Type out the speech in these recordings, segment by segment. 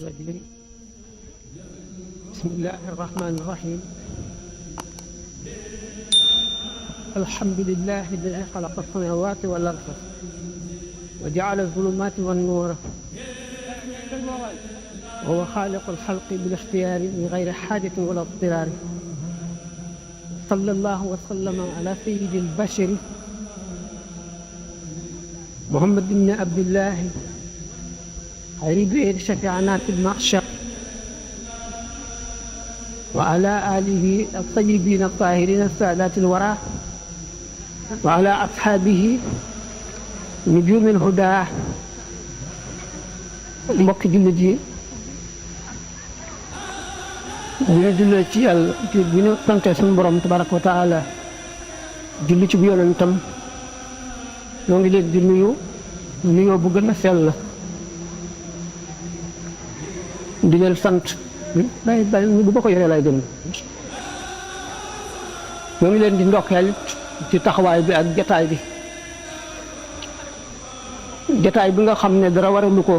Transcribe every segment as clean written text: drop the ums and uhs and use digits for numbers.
بسم الله الرحمن الرحيم. الحمد لله الذي خلق السماوات والأرض وجعل الظلمات والنور وهو خالق الخلق بالاختيار من غير حاجة ولا اضطرار. صلى الله وسلم على سيد البشر محمد بن عبد الله خير بئر شفيعنا في المحشر وعلى آله الطيبين الطاهرين السادات الورى وعلى أصحابه نجوم الهدى. mbokk jullit yi ñu jullee ci yàlla bi ñu sante suñu borom tabaraka wa taala julli ci bu yonentam ñoo ngi leen di nuyoo bu gën a sell di leen sant bay bu ba ko yoree lay gën ñoo ngi leen di ndokkeel ci taxawaay bi ak jataay bi nga xam ne dara waralu ko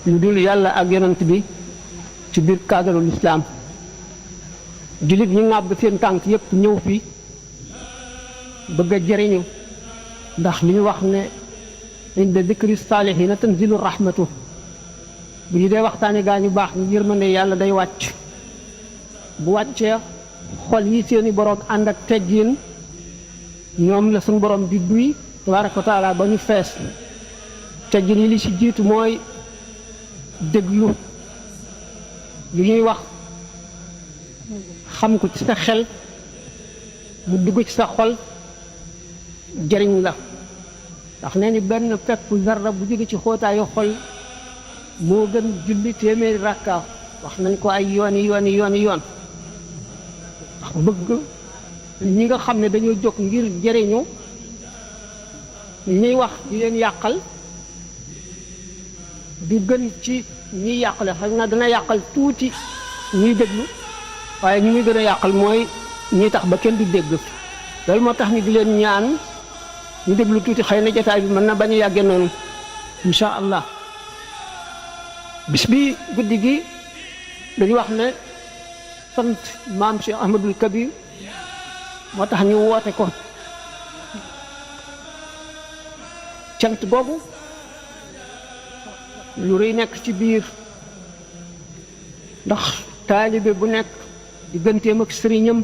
lu dul yàlla ak yonent bi ci biir cadre l'islam. jullit ñi ŋàbb seen tànk yépp ñëw fi bëgg a jëriñu ndax li ñu wax ne inda dikri saalihiina tanzilu rahmatu. bu ñu dee waxtaane gaa ñu baax ñu yërmande yàlla day wàcc bu wàccee xol yi seeni boroom ànd ak teggin ñoom la suñu boroom di duy tabaaraka wa taala ba ñu fees. teggin yi li ci jiitu mooy déglu li ñuy wax xam ko ci sa xel mu dugg ci sa xol jëriñ la ndax nee ni benn pepp zarra bu jóge ci xóotaayu xol moo gën julli téeméeri rakka. wax nañ ko ay yooni yoon ndax bëgg ñi nga xam ne dañoo jóg ngir jëriñu ñuy wax di leen yàqal du gën ci ñiy yàqale. xam na dana yàqal tuuti ñuy déglu waaye ñu muy gën a yàqal mooy ñi tax ba kenn du dégg. loolu moo tax ni di leen ñaan ñu déglu tuuti. xëy na jotaay bi mën na bañ a yàggee noonu insha allah. bis bi guddi gi dañu wax ne sant maam Cheikh Ahmadul Kabir moo tax ñu woote ko. cant boobu lu rëy nekk ci biir ndax taalibe bu nekk digganteem ak sëriñam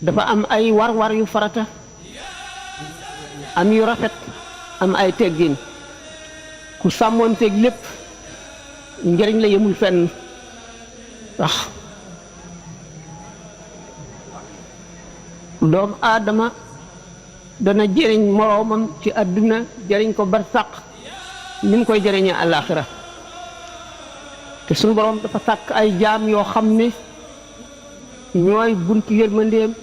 dafa am ay war-war yu farata am yu rafet am ay teggin. ku sàmmoonteeg lépp njëriñ la yemul fenn ndax doomu aadama dana jëriñ moroomam ci àdduna jëriñ ko barsàq ni mu koy jëriñee àllaaxira. te suñu boroom dafa sàkk ay jaam yoo xam ne ñooy buntu yërmandeem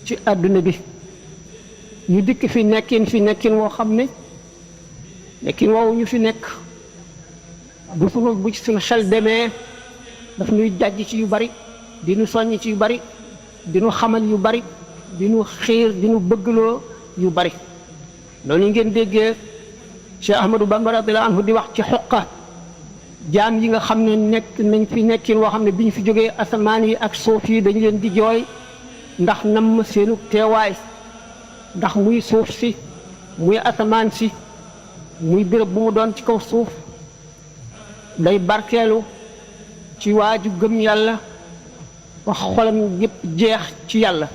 ci àdduna bi. ñu dikk fi nekkin woo xam ne nekkin woowu ñu fi nekk bu ci suñu xel demee daf ñuy jàjj ci yu bari di ñu soññ ci yu bari di ñu xamal yu bari di ñu xiir di ñu bëggloo yu bari. loolu ngeen déggee Cheikh Ahmadou Bamba radiyallahu anhu di wax ci xoqa jaam yi nga xam ne nekk nañ fi nekkin woo xam ne bi ñu fi jógee asamaan yi ak suuf yi dañu leen di jooy ndax namm seenu teewaay. ndax muy suuf si muy asamaan si muy béréb bu mu doon ci kaw suuf day barkeelu ci waaju gëm yàlla wax xolam yépp jeex ci yàlla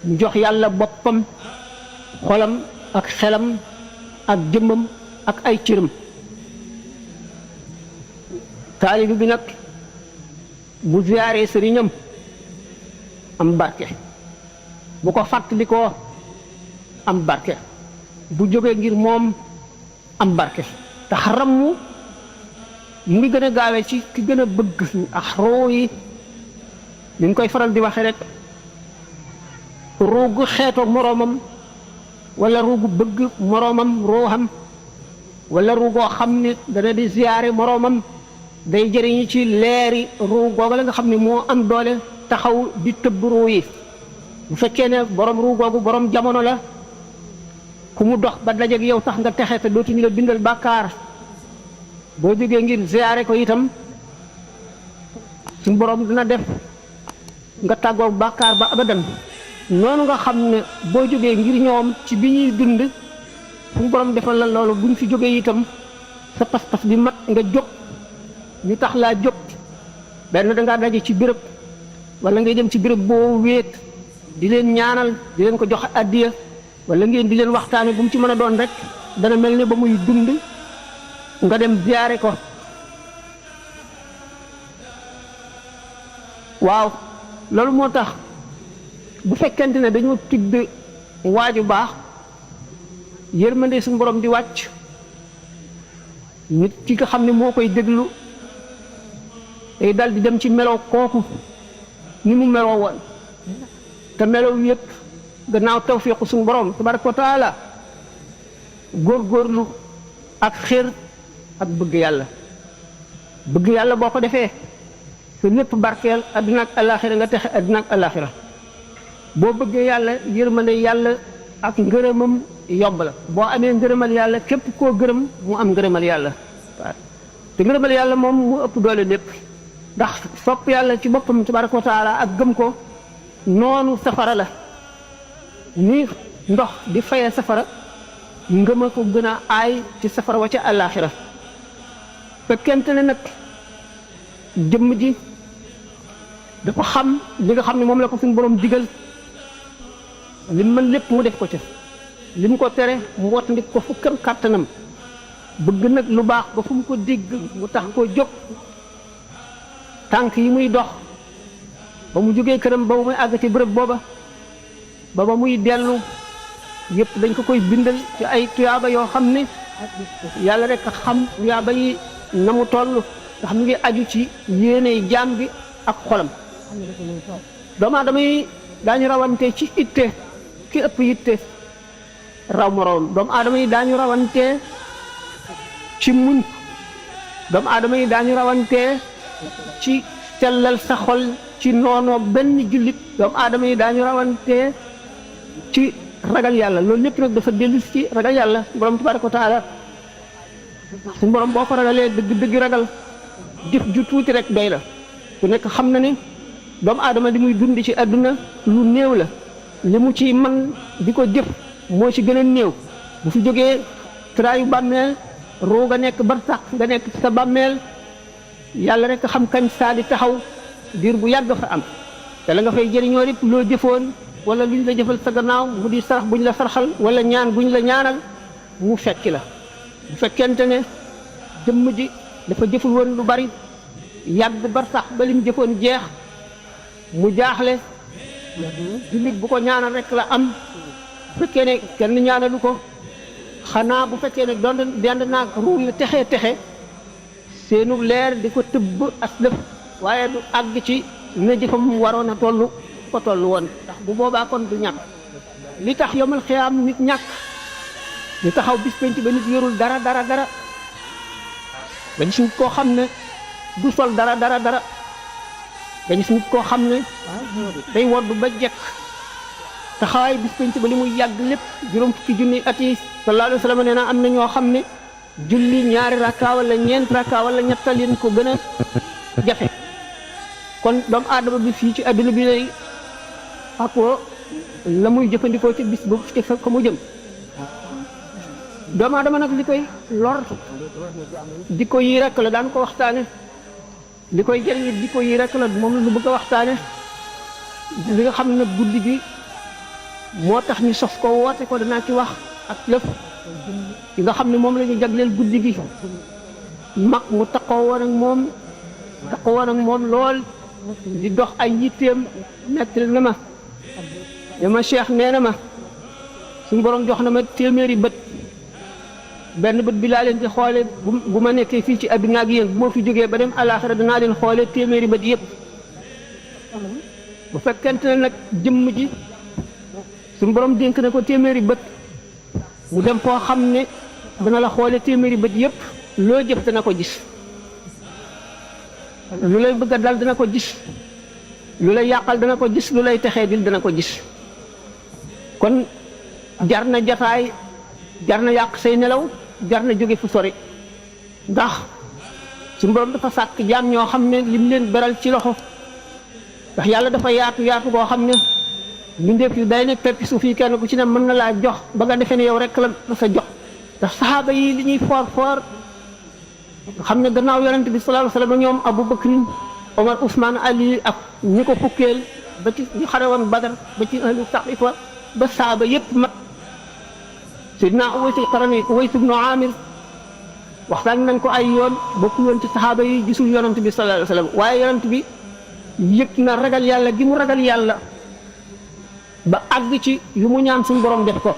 mu jox yàlla boppam xolam ak xelam ak jëmmam ak ay cëram. taalibi bi nag bu ziyaaree sëriñam am barke bu ko fàttalikoo am barke bu jógee ngir moom am barke. tax rammu mu ngi gën a gaawee ci ki gën a bëgg ak roo yi. ni ñu koy faral di waxe rek ruugu xeetoo moroomam wala ruugu bëgg moroomam ruuxam wala ruugoo xam ne dana di ziyaare moroomam day jëriñu ci leeri ruu googu la nga xam ne moo am doole taxaw di tëbb ruu yi. bu fekkee ne borom ruu googu borom jamono la ku mu dox ba dajeeg yow tax nga texe te dootuñu la bindal bàkkaar boo jógee ngir ziyaare ko itam suñu borom dina def nga tàggoog bàkkaar ba abadan noonu nga xam ne boo jógee ngir ñoom ci bi ñuy dund suñu borom defal la loolu buñ fi jógee itam sa pas-pas bi mat nga jóg ñu tax laa jóg benn dangaa daje ci béréb wala ngay dem ci béréb boo wéet di leen ñaanal di leen ko jox addiya wala ngeen di leen waxtaane bu mu ci mën a doon rek dana mel ne ba muy dund nga dem ziyaare ko waaw loolu moo tax bu fekkente ne dañoo tudd waaju baax yërmande suñu borom di wàcc nit ki nga xam ne moo koy déglu day dal di dem ci melow kooku ni mu meloo woon te melow yëpp gannaaw tawfiqu suñu borom tabaraka wa taala góorgóorlu ak xër ak bëgg yàlla boo ko defee su lépp barkeel adduna ak alaxira nga texe adduna ak alaxira boo bëggee yàlla yërmande yàlla ak ngërëmam yomb la boo amee ngërëmal yàlla képp koo gërëm mu am ngërëmal yàlla waaw te ngërëmal yàlla moom mu ëpp doole lépp ndax sopp yàlla ci boppam tabaraka wa taala ak gëm ko noonu safara la ni ndox di fayee safara ngëm a ko gën a aay ci safara wa ca alaxira fekkente ne nag jëmm ji dafa xam li nga xam ne moom la ko suñu borom digal li mën lépp mu def ko ca li mu ko tere mu wattandik ko fu kem kàttanam bëgg nag lu baax ba fu mu ko dégg mu tax koo jóg tànk yi muy dox ba mu jógee këram ba muy àgg ci bërëb booba ba muy dellu yëpp dañ ko koy bindal ci ay tuyaaba yoo xam ne yàlla rek a xam tuyaaba yi na mu toll nga xam ngi aju ci yéene jaam bi ak xolam doomu aadama yi daañu rawante ci itte ki ëpp itte raw moroom doomu aadama yi daañu rawante ci muñ doomu aadama yi daañu rawante ci sellal sa xol ci noonoo benn jullit doomu aadama yi daañu rawante ci ragal yàlla loolu lépp nag dafa dellu ci ragal yàlla borom tabaraka wa taala suñu borom boo ko ragalee dëgg ragal jëf ju tuuti rek doy la ku nekk xam na ne doomu aadama li muy dund ci àdduna lu néew la li mu ci man di ko jëf moo ci gën a néew bu fi jógee traayu bàmmeel ruu nga nekk barsax nga nekk ci sa bàmmeel yàlla rek xam kañ saa di taxaw diir bu yàgg fa am te la nga fay jëriñoo lépp loo jëfoon wala luñ la jëfal sa gannaaw mu di sarax buñ la saraxal wala ñaan buñ la ñaanal mu fekki la bu fekkente ne jëmm ji dafa jëful woon lu bari yàgg bar sax ba lim jëfoon jeex mu jaaxle jullit bu ko ñaanal rek la am bu fekkee ne kenn ñaanalu ko xanaa bu fekkee ne doon dend naag ruu yu texe seenu leer di ko tëbb as lëf waaye du àgg ci na jëfam waroon a toll ko toll woon ndax bu boobaa kon du ñàkk li tax yomal xiyaam nit ñàkk ñu taxaw bis penc ba nit yorul dara nga gis nit koo xam ne du sol dara nga gis nit koo xam ne day woddu ba jekk taxawaay bis penc ba li muy yàgg lépp juróom fukki junni at yi sallallahu alayhi wa sallam nee na am na ñoo xam ne julli ñaari rakka wala ñeent rakka wala ñettal leen ko gën a jafe kon doomu aadama bi fii ci adduna bi lay akoo la muy jëfandikoo ci bis boobu ci fa mu jëm doomu aadama nag li koy lor di ko yi rek la daan ko waxtaane li koy jëriñ di ko yi rek la moom la ñu bëgg a waxtaane li nga xam ne guddi gi moo tax ñu sos ko woote ko danaa ci wax ak lëf yi nga xam ne moom la ñu jagleel guddi gi mag mu taxaw woon ak moom lool di dox ay yitteem nettali na ma dama Cheikh nee na ma suñu borom jox na ma téeméeri bët benn bët bi laa leen di xoole bu ma nekkee fii ci adduna ak yéen bu ma fi jógee ba dem alaxira danaa leen xoole téeméeri bët yëpp bu fekkente ne nag jëmm ji suñu borom dénk na ko téeméeri bët mu dem foo xam ne dana la xoole téeméeri bët yëpp loo jëf dana ko gis lu lay bëgg a dal dana ko gis lu lay yàqal dana ko gis lu lay texee dil dana ko gis kon jar na jataay jar na yàq say nelaw jar na jóge fu sori ndax suñu borom dafa sàkk jaam ñoo xam ne lim leen beral ci loxo ndax yàlla dafa yaatu yaatu koo xam ne mbindeef yu day ne peppi suuf yi kenn ku ci ne mën na laa jox ba nga defee ne yow rek la sa jox ndax saxaaba yi li ñuy foor xam ne gannaaw yonent bi sallallahu alayhi wa sallam ñoom Abu Bakrin Omar Ousmane Ali ak ñi ko fukkeel ba ci ñu xare woon Badar ba ci ahlu Saqifa ba saaba yëpp mat Seydina Uwaysul Qarni Uways ibnu Amir waxtaan nañ ko ay yoon bokku woon ci saxaaba yi gisul yonent bi sallallahu alayhi wa sallam waaye yonent bi yëg na ragal yàlla gi mu ragal yàlla ba àgg ci lu mu ñaan suñu borom def ko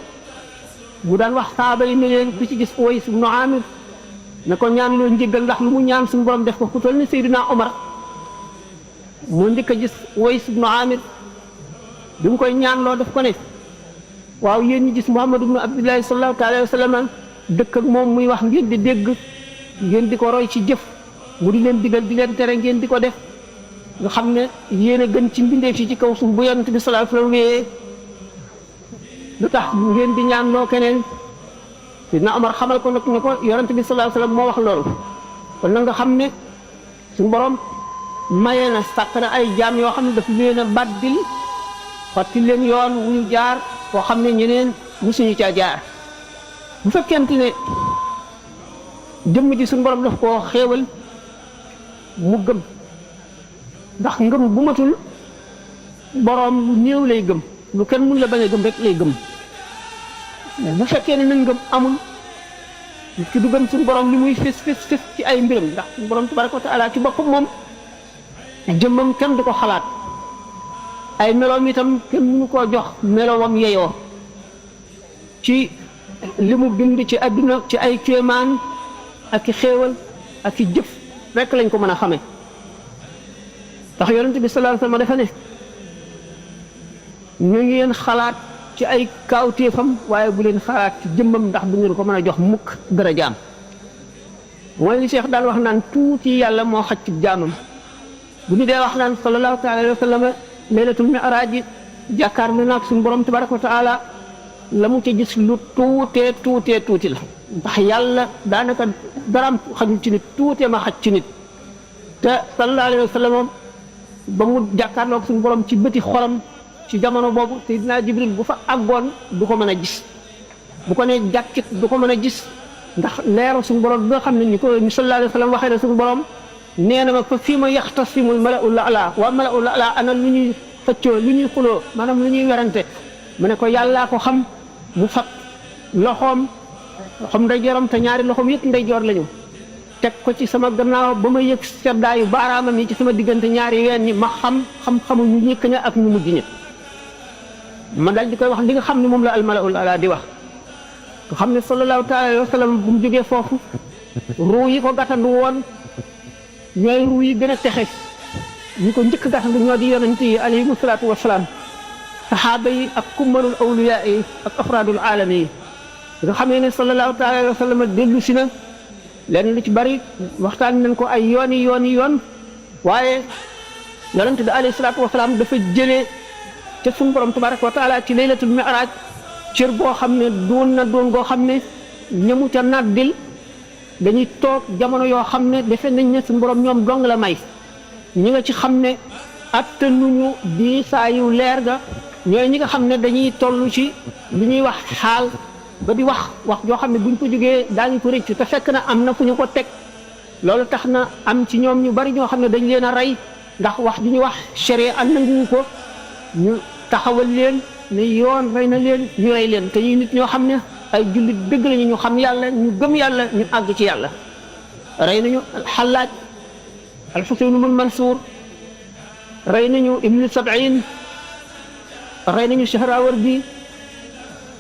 mu daan wax saaba yi ne leen ku ci gis Uways ibnu Amir ne ko ñaan loo njëggal ndax lu mu ñaan suñu borom def ko ku toll ni Seydina Omar mu njëkk a gis Uways ibnu Amir bi mu koy ñaan loo def ko ne waaw yéen ñi gis Muhammad ibnu Abdullahi sallallahu alayhi wa sallam dëkk ak moom muy wax ngeen di dégg ngeen di ko roy ci jëf mu di leen digal di leen tere ngeen di ko def nga xam ne yéen a gën ci mbindeef yi ci kaw suuf bu yonent bi sallallahu alayhi wa sallam wéyee lu tax ngeen di ñaan loo keneen Seydina Omar xamal ko nag ne ko yonent bi sallallahu alayhi wa sallam moo wax loolu kon na nga xam ne suñu borom maye na sàkk na ay jaam yoo xam ne daf leen a baddil xotti leen yoon wu ñu jaar koo xam ne ñeneen musuñu caa jaar bu fekkente ne jëmm ji suñu borom daf koo xéewal mu gëm ndax ngëm bu matul borom lu néew lay gëm lu kenn mun la bañ a gëm rek lay gëm bu fekkee ne nag ngëm amul nit ki du gëm suñu borom li muy fés ci ay mbiram ndax suñu borom tabaraka wa taala ci boppam moom jëmmam kenn du ko xalaat ay meloom itam kenn mënu koo jox melowam yeyoo ci li mu bind ci àdduna ci ay kéemaan ak i xéewal ak i jëf rek lañ ko mën a xamee ndax yonent bi sallallahu alayhi wa sallam dafa ne ñu ngeen xalaat ci ay kaawteefam waaye bu leen xalaat ci jëmmam ndax du ngeen ko mën a jox mukk darajaam mooy li Cheikh daal wax naan tuuti yàlla moo xaj ci jaamam bu ñu dee wax naan sallallahu taala alayhi wa sallam laylatul mi'raaj ji jàkkaar na naag suñu borom tabaraka wa taala la mu ci gis lu tuuti la ndax yàlla daanaka daraam xajul ci nit tuutee ma xaj ci nit te sallallahu alayhi wa sallam ba mu jàkkaarloog suñu borom ci bëti xolam ci jamono boobu Seydina Jibril bu fa àggoon du ko mën a gis bu ko nee jàkkit du ko mën a gis ndax leeru suñu borom bi nga xam ne ni ko ni sallallahu alayhi wa sallam waxee na suñu borom nee na ma fa fii ma yaxtasimul malaul ala waa malaul ala ana lu ñuy xëccoo lu ñuy xuloo maanaam lu ñuy werante mu ne ko yàllaa ko xam mu fab loxoom ndeyjooram te ñaari loxoom yëpp ndeyjoor lañu teg ko ci sama gannaaw ba ma yëg seddaayu baaraamam yi ci sama diggante ñaari ween ñi ma xam-xamu ñu ñëkk ña ak ñu mujj ña ma dal di koy wax li nga xam ne moom la almalaul ala di wax nga xam ne sallallahu taala alayhi wa sallam bu mu jógee foofu ruu yi ko gàttandu woon ñooy ruu yi gën a texe ñi ko njëkk gàttandu ñoo di yonent yi alayhimu salaatu wasalaam saxaaba yi ak kummalul awliyaa yi ak afraadul aalami yi nga xamee ne sallallahu taala alayhi wa sallam dellu si na lenn lu ci bari waxtaan nañ ko ay yoon waaye yonent bi alayhi salaatu wasalaam dafa jëlee te suñu borom tabaraka wa taala ci laylatul mi'raaj cër boo xam ne doon goo xam ne ñëmu ca naddil dañuy toog jamono yoo xam ne defe nañ ne suñu borom ñoom dong la may ñi nga ci xam ne attanuñu di saa yu leer ga ñooy ñi nga xam ne dañuy toll ci li ñuy wax xaal ba di wax joo xam ne buñ ko jógee daañu ko rëccu te fekk na am na fu ñu ko teg loolu tax na am ci ñoom ñu bari ñoo xam ne dañ leen a rey ndax wax ju ñu wax sharia am nanguwu ko ñu taxawal leen ne yoon rey na leen ñu rey leen te ñuy nit ñoo xam ne ay jullit dëgg lañu ñu xam yàlla ñu gëm yàlla ñu àgg ci yàlla rey nañu Xallaaj al-Xuseyn ibn Mansuur rey nañu Ibnu Sab'in rey nañu Sahrawardi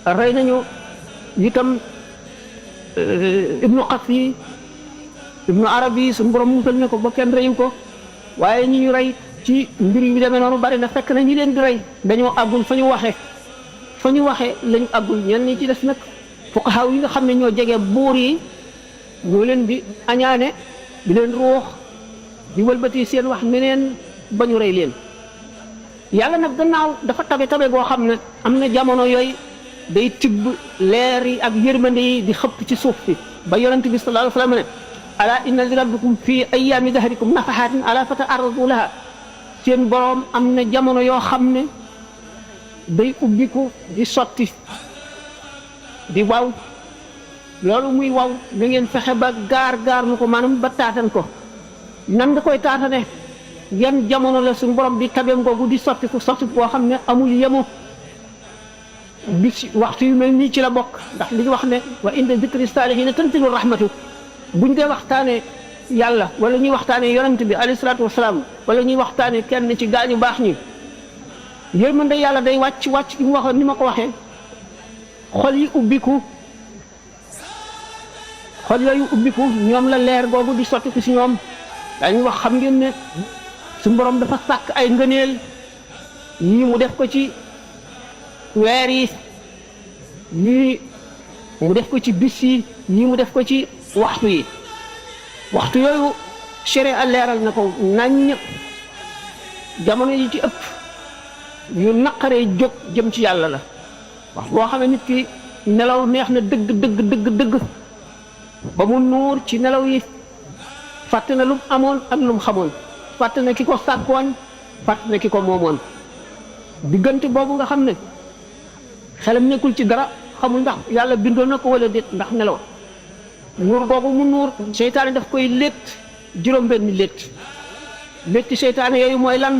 rey nañu itam Ibnu Qasi Ibnu Arabi suñu borom musal ne ko ba kenn reyu ko waaye ñi ñu rey ci mbir yu demee noonu bari na fekk na ñi leen di rey dañoo àggul fa ñu waxee lañu àggul ñenn ñi ci des nag fuqahaa yi nga xam ne ñoo jege buur yi ñoo leen di añaane di leen ruux di wëlbati seen wax neneen ba ñu rey leen yàlla nag gannaaw dafa tabe goo xam ne am na jamono yooyu day tibb leer yi ak yërmande yi di xëpp ci suuf si ba yonent bi sallallahu alayhi wa sallam ne ala inna li rabbikum fi ayyaami dahrikum nafahatin ala fata'arradu laha seen boroom am na jamono yoo xam ne day ubbiku di sotti di waw loolu muy waw da ngeen fexe ba gaar nu ko maanaam ba taatan ko nan nga koy taatane yan jamono la suñu borom di tabeem googu di sotti boo xam ne amul yemu bi waxtu yu mel nii ci la bokk ndax li ñu wax ne wa inda zikri saalihiina tanzilu rahmatu buñ dee waxtaanee yàlla wala ñuy waxtaanee yonent bi alayhi salaatu wasalaam wala ñuy waxtaanee kenn ci gaañu baax ñi yërmande yàlla day wàcc bi mu waxoon ni ma ko waxee xol yi ubbiku xol yooyu ubbiku ñoom la leer googu di sotti ci ñoom dañuy wax xam ngeen ne suñu borom dafa sàkk ay ngëneel yii mu def ko ci weer yi yii mu def ko ci bis yi yii mu def ko ci waxtu yooyu sere a leeral na ko naññ jamono yi ci ëpp yu naqaree jóg jëm ci yàlla la wax boo xam ne nit ki nelaw neex na dëgg ba mu nuur ci nelaw yi fàtte na lu mu amoon ak lu mu xamoon fàtte na ki ko sàkkoon fàtte na ki ko moomoon diggante boobu nga xam ne xelam nekkul ci dara xamul ndax yàlla bindoon na ko wala déet ndax nelaw nuur googu mu nuur seytaane daf koy létt juróom-benni létti seytaane yooyu mooy lan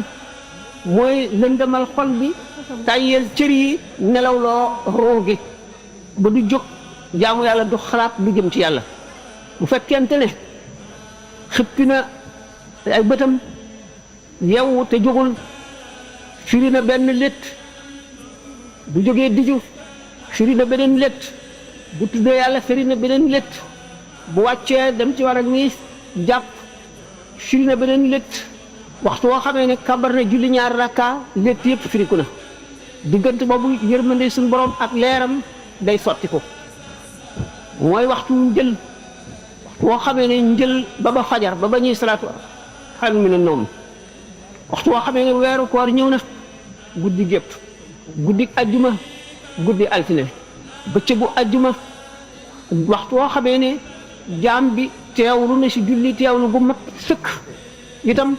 mooy lëndëmal xol bi tàyyeel cër yi nelaw loo ruu gi ba du jóg jaamu yàlla du xalaat lu jëm ci yàlla bu fekkente ne xippi na ay bëtam yeewu te jógul firi na benn létt bu jógee diju firi na beneen létt bu tuddee yàlla firi na beneen létt bu wàccee dem ci war ak nii jàpp firi na beneen létt waxtu woo xamee ne kabar na julli ñaari rakka létt yëpp firiku na diggante boobu yërmande suñu borom ak leeram day sotti ko mooy waxtu njël waxtu woo xamee ne njël ba fajar ba ñuy salaatu xel mi ne noom waxtu woo xamee ne weeru koor ñëw na guddi gépp guddi ajjuma guddi altine bëccëgu ajjuma waxtu woo xamee ne jaam bi teewlu na si julli teewlu bu mat sëkk itam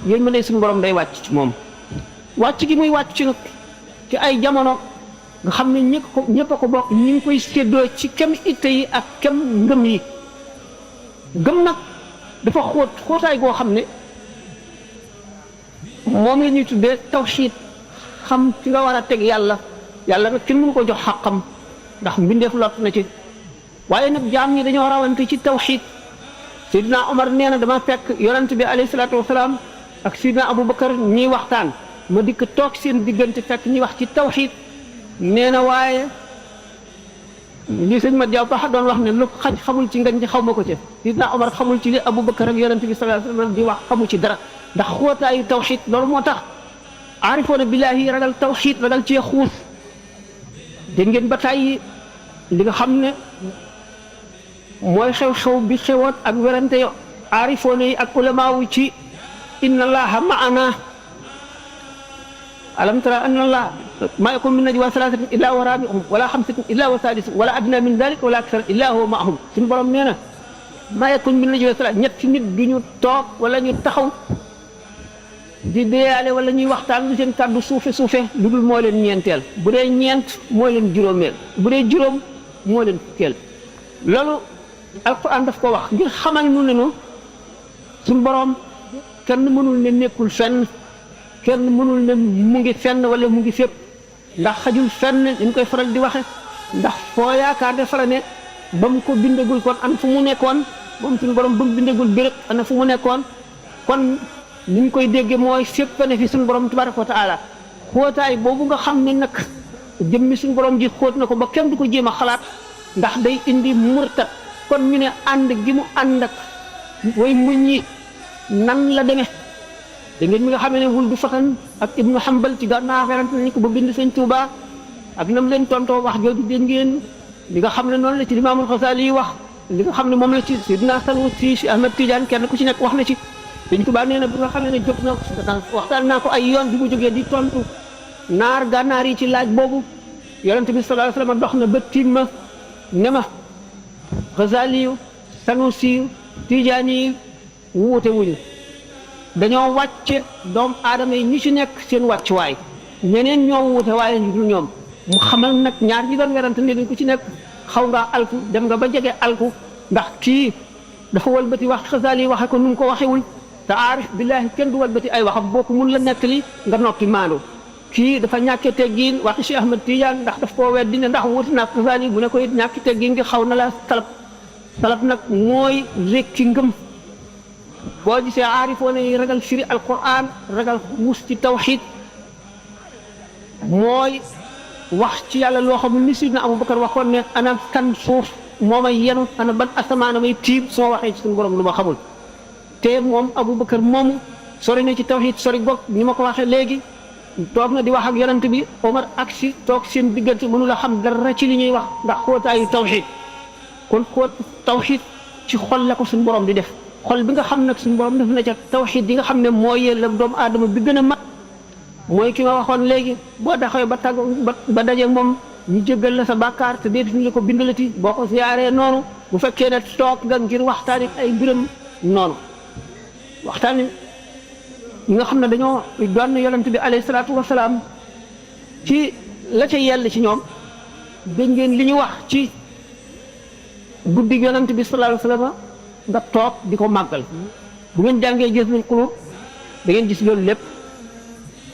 yërmande suñu borom day wàcc ci moom wàcc gi muy wàcc ci nag ci ay jamono nga xam ne ñëpp a ko bokk ñu ngi koy séddoo ci kem itte yi ak kem ngëm yi gëm nag dafa xóotaay goo xam ne moom la ñuy tuddee tawxiid xam fi nga war a teg yàlla nag kenn mënu ko jox xàqam ndax mbindeef lott na ci waaye nag jaam ñi dañoo rawante ci tawxiid Seydina Omar nee na dama fekk yonent bi alayhi salaatu wasalaam ak Seydina Aboubacar ñiy waxtaan ma dikk toog seen diggante fekk ñuy wax ci tawxiid nee na waaye li sëñ ma Jaw Paxa doon wax ne lu xaj xamul ci ngañ ci xaw ma ko ci Seydina Omar xamul ci li Aboubacar ak yonent bi sallallahu alayhi wasallam di wax xamu ci dara ndax xóotaayu tawxiid loolu moo tax aarifoona billaahi ragal tawxiid ragal cee xuus dégg ngeen ba tàyyi li nga xam ne mooy xew-xew bi xewoon ak werante yo aarifoona yi ak ulamaawu ci inna allaha maana alam tara anna allah ma yakun min najwa thalathatin illa huwa rabi'uhum wala khamsatin illa huwa sadisuhum wala adna min dhalika wala akthar illa huwa ma'ahum suñu borom nee na ma yakun min najwa thalathatin ñetti nit du ñu toog wala ñu taxaw di deyaale wala ñuy waxtaan lu seen kàddu suufe lu dul moo leen ñeenteel bu dee ñeent moo leen juróomeel bu dee juróom moo leen fukkeel loolu alquran daf ko wax ngir xamal nu ne nu suñu borom kenn mënul ne nekkul fenn kenn mënul ne mu ngi fenn wala mu ngi fépp ndax xajul fenn dañ koy faral di waxe ndax foo yaakaar ne fara ne ba mu ko bindagul kon an fu mu nekkoon moom suñu borom ba mu bindagul béréb ana fu mu nekkoon kon ni ñu koy dégge mooy fépp ne fi suñu borom tabaraka wa taala xóotaay boobu nga xam ne nag jëmmi suñu borom ji xóot na ko ba kenn du ko jéem a xalaat ndax day indi murtat kon ñu ne ànd gi mu ànd ak way muñ ñi nan la demee da ngeen mi nga xamee ne wul du fatan ak ibnu Hanbal ci gànnaaw werante nañ ko ba bind sëñ Tuuba ak nam leen tontoo wax jooju dégg ngeen li nga xam ne noonu la ci Imaamul Xasaali yi wax li nga xam ne moom la ci Sidna Sanusi si Ahmad Tidiane kenn ku ci nekk wax na ci sëñ Tuuba nee na bi nga xamee ne jóg na waxtaan naa ko ay yoon bi mu jógee di tontu naar gànnaar yi ci laaj boobu yonent bi sallallahu alayhi wa sallam dox na ba tiim ma ne ma Xasaali yu Sanusi tijaan yi wuute wuñu dañoo wàcce doomu aadama yi ñi ci nekk seen wàccuwaay ñeneen ñoo wuute waaye ñu dul ñoom mu xamal nag ñaar ñi doon werante ne ku ci nekk xaw nga alku dem nga ba jege alku ndax kii dafa walbati wax Xasaali waxe ko nu mu ko waxewul te aarif billaahi kenn du walbati ay waxam boo ko mun la nettali nga noppi maandu kii dafa ñàkke teggiin waxi Cheikh Ahmad Tidiane ndax daf koo weddi ne ndax wuti naag Xasaali bu ne ko it ñàkki teggiin gi xaw na la salab nag mooy rekki ngëm boo gisee aarifoon yi ragal firi alquran ragal mus ci tawxid mooy wax ci yàlla loo xam ne ni sidna Abubakar waxoon ne ana kan suuf moo may yenu ana ban asamaana may tiim soo waxee ci suñu borom lu ma xamul te moom Abubakar moomu sori na ci tawxid sori goog ni ma ko waxee léegi toog na di wax ak yonent bi Omar ak si toog seen diggante mënu la xam dara ci li ñuy wax ndax xóotaayu tawxid kon xóot tawxid ci xol la ko suñu borom di def xol bi nga xam nag suñu borom def na ca tawxid yi nga xam ne moo yella doomu aadama bi gën a mat mooy ki ma waxoon léegi boo taxawee ba tàgg ba daje moom ñu jéggal la sa bàkkaar te déet ñu la ko bindalati boo ko siyaaree noonu bu fekkee ne toog nga ngir waxtaani ay mbiram noonu waxtaani ñi nga xam ne dañoo doon yonent bi alayhi salaatu wasalaam ci la ca yell ci ñoom dégg ngeen li ñu wax ci guddi yonent bi sallallahu alayhi wasallam nga toog di ko màggal bu ngeen jàngee Jazbul Quluub da ngeen gis loolu lépp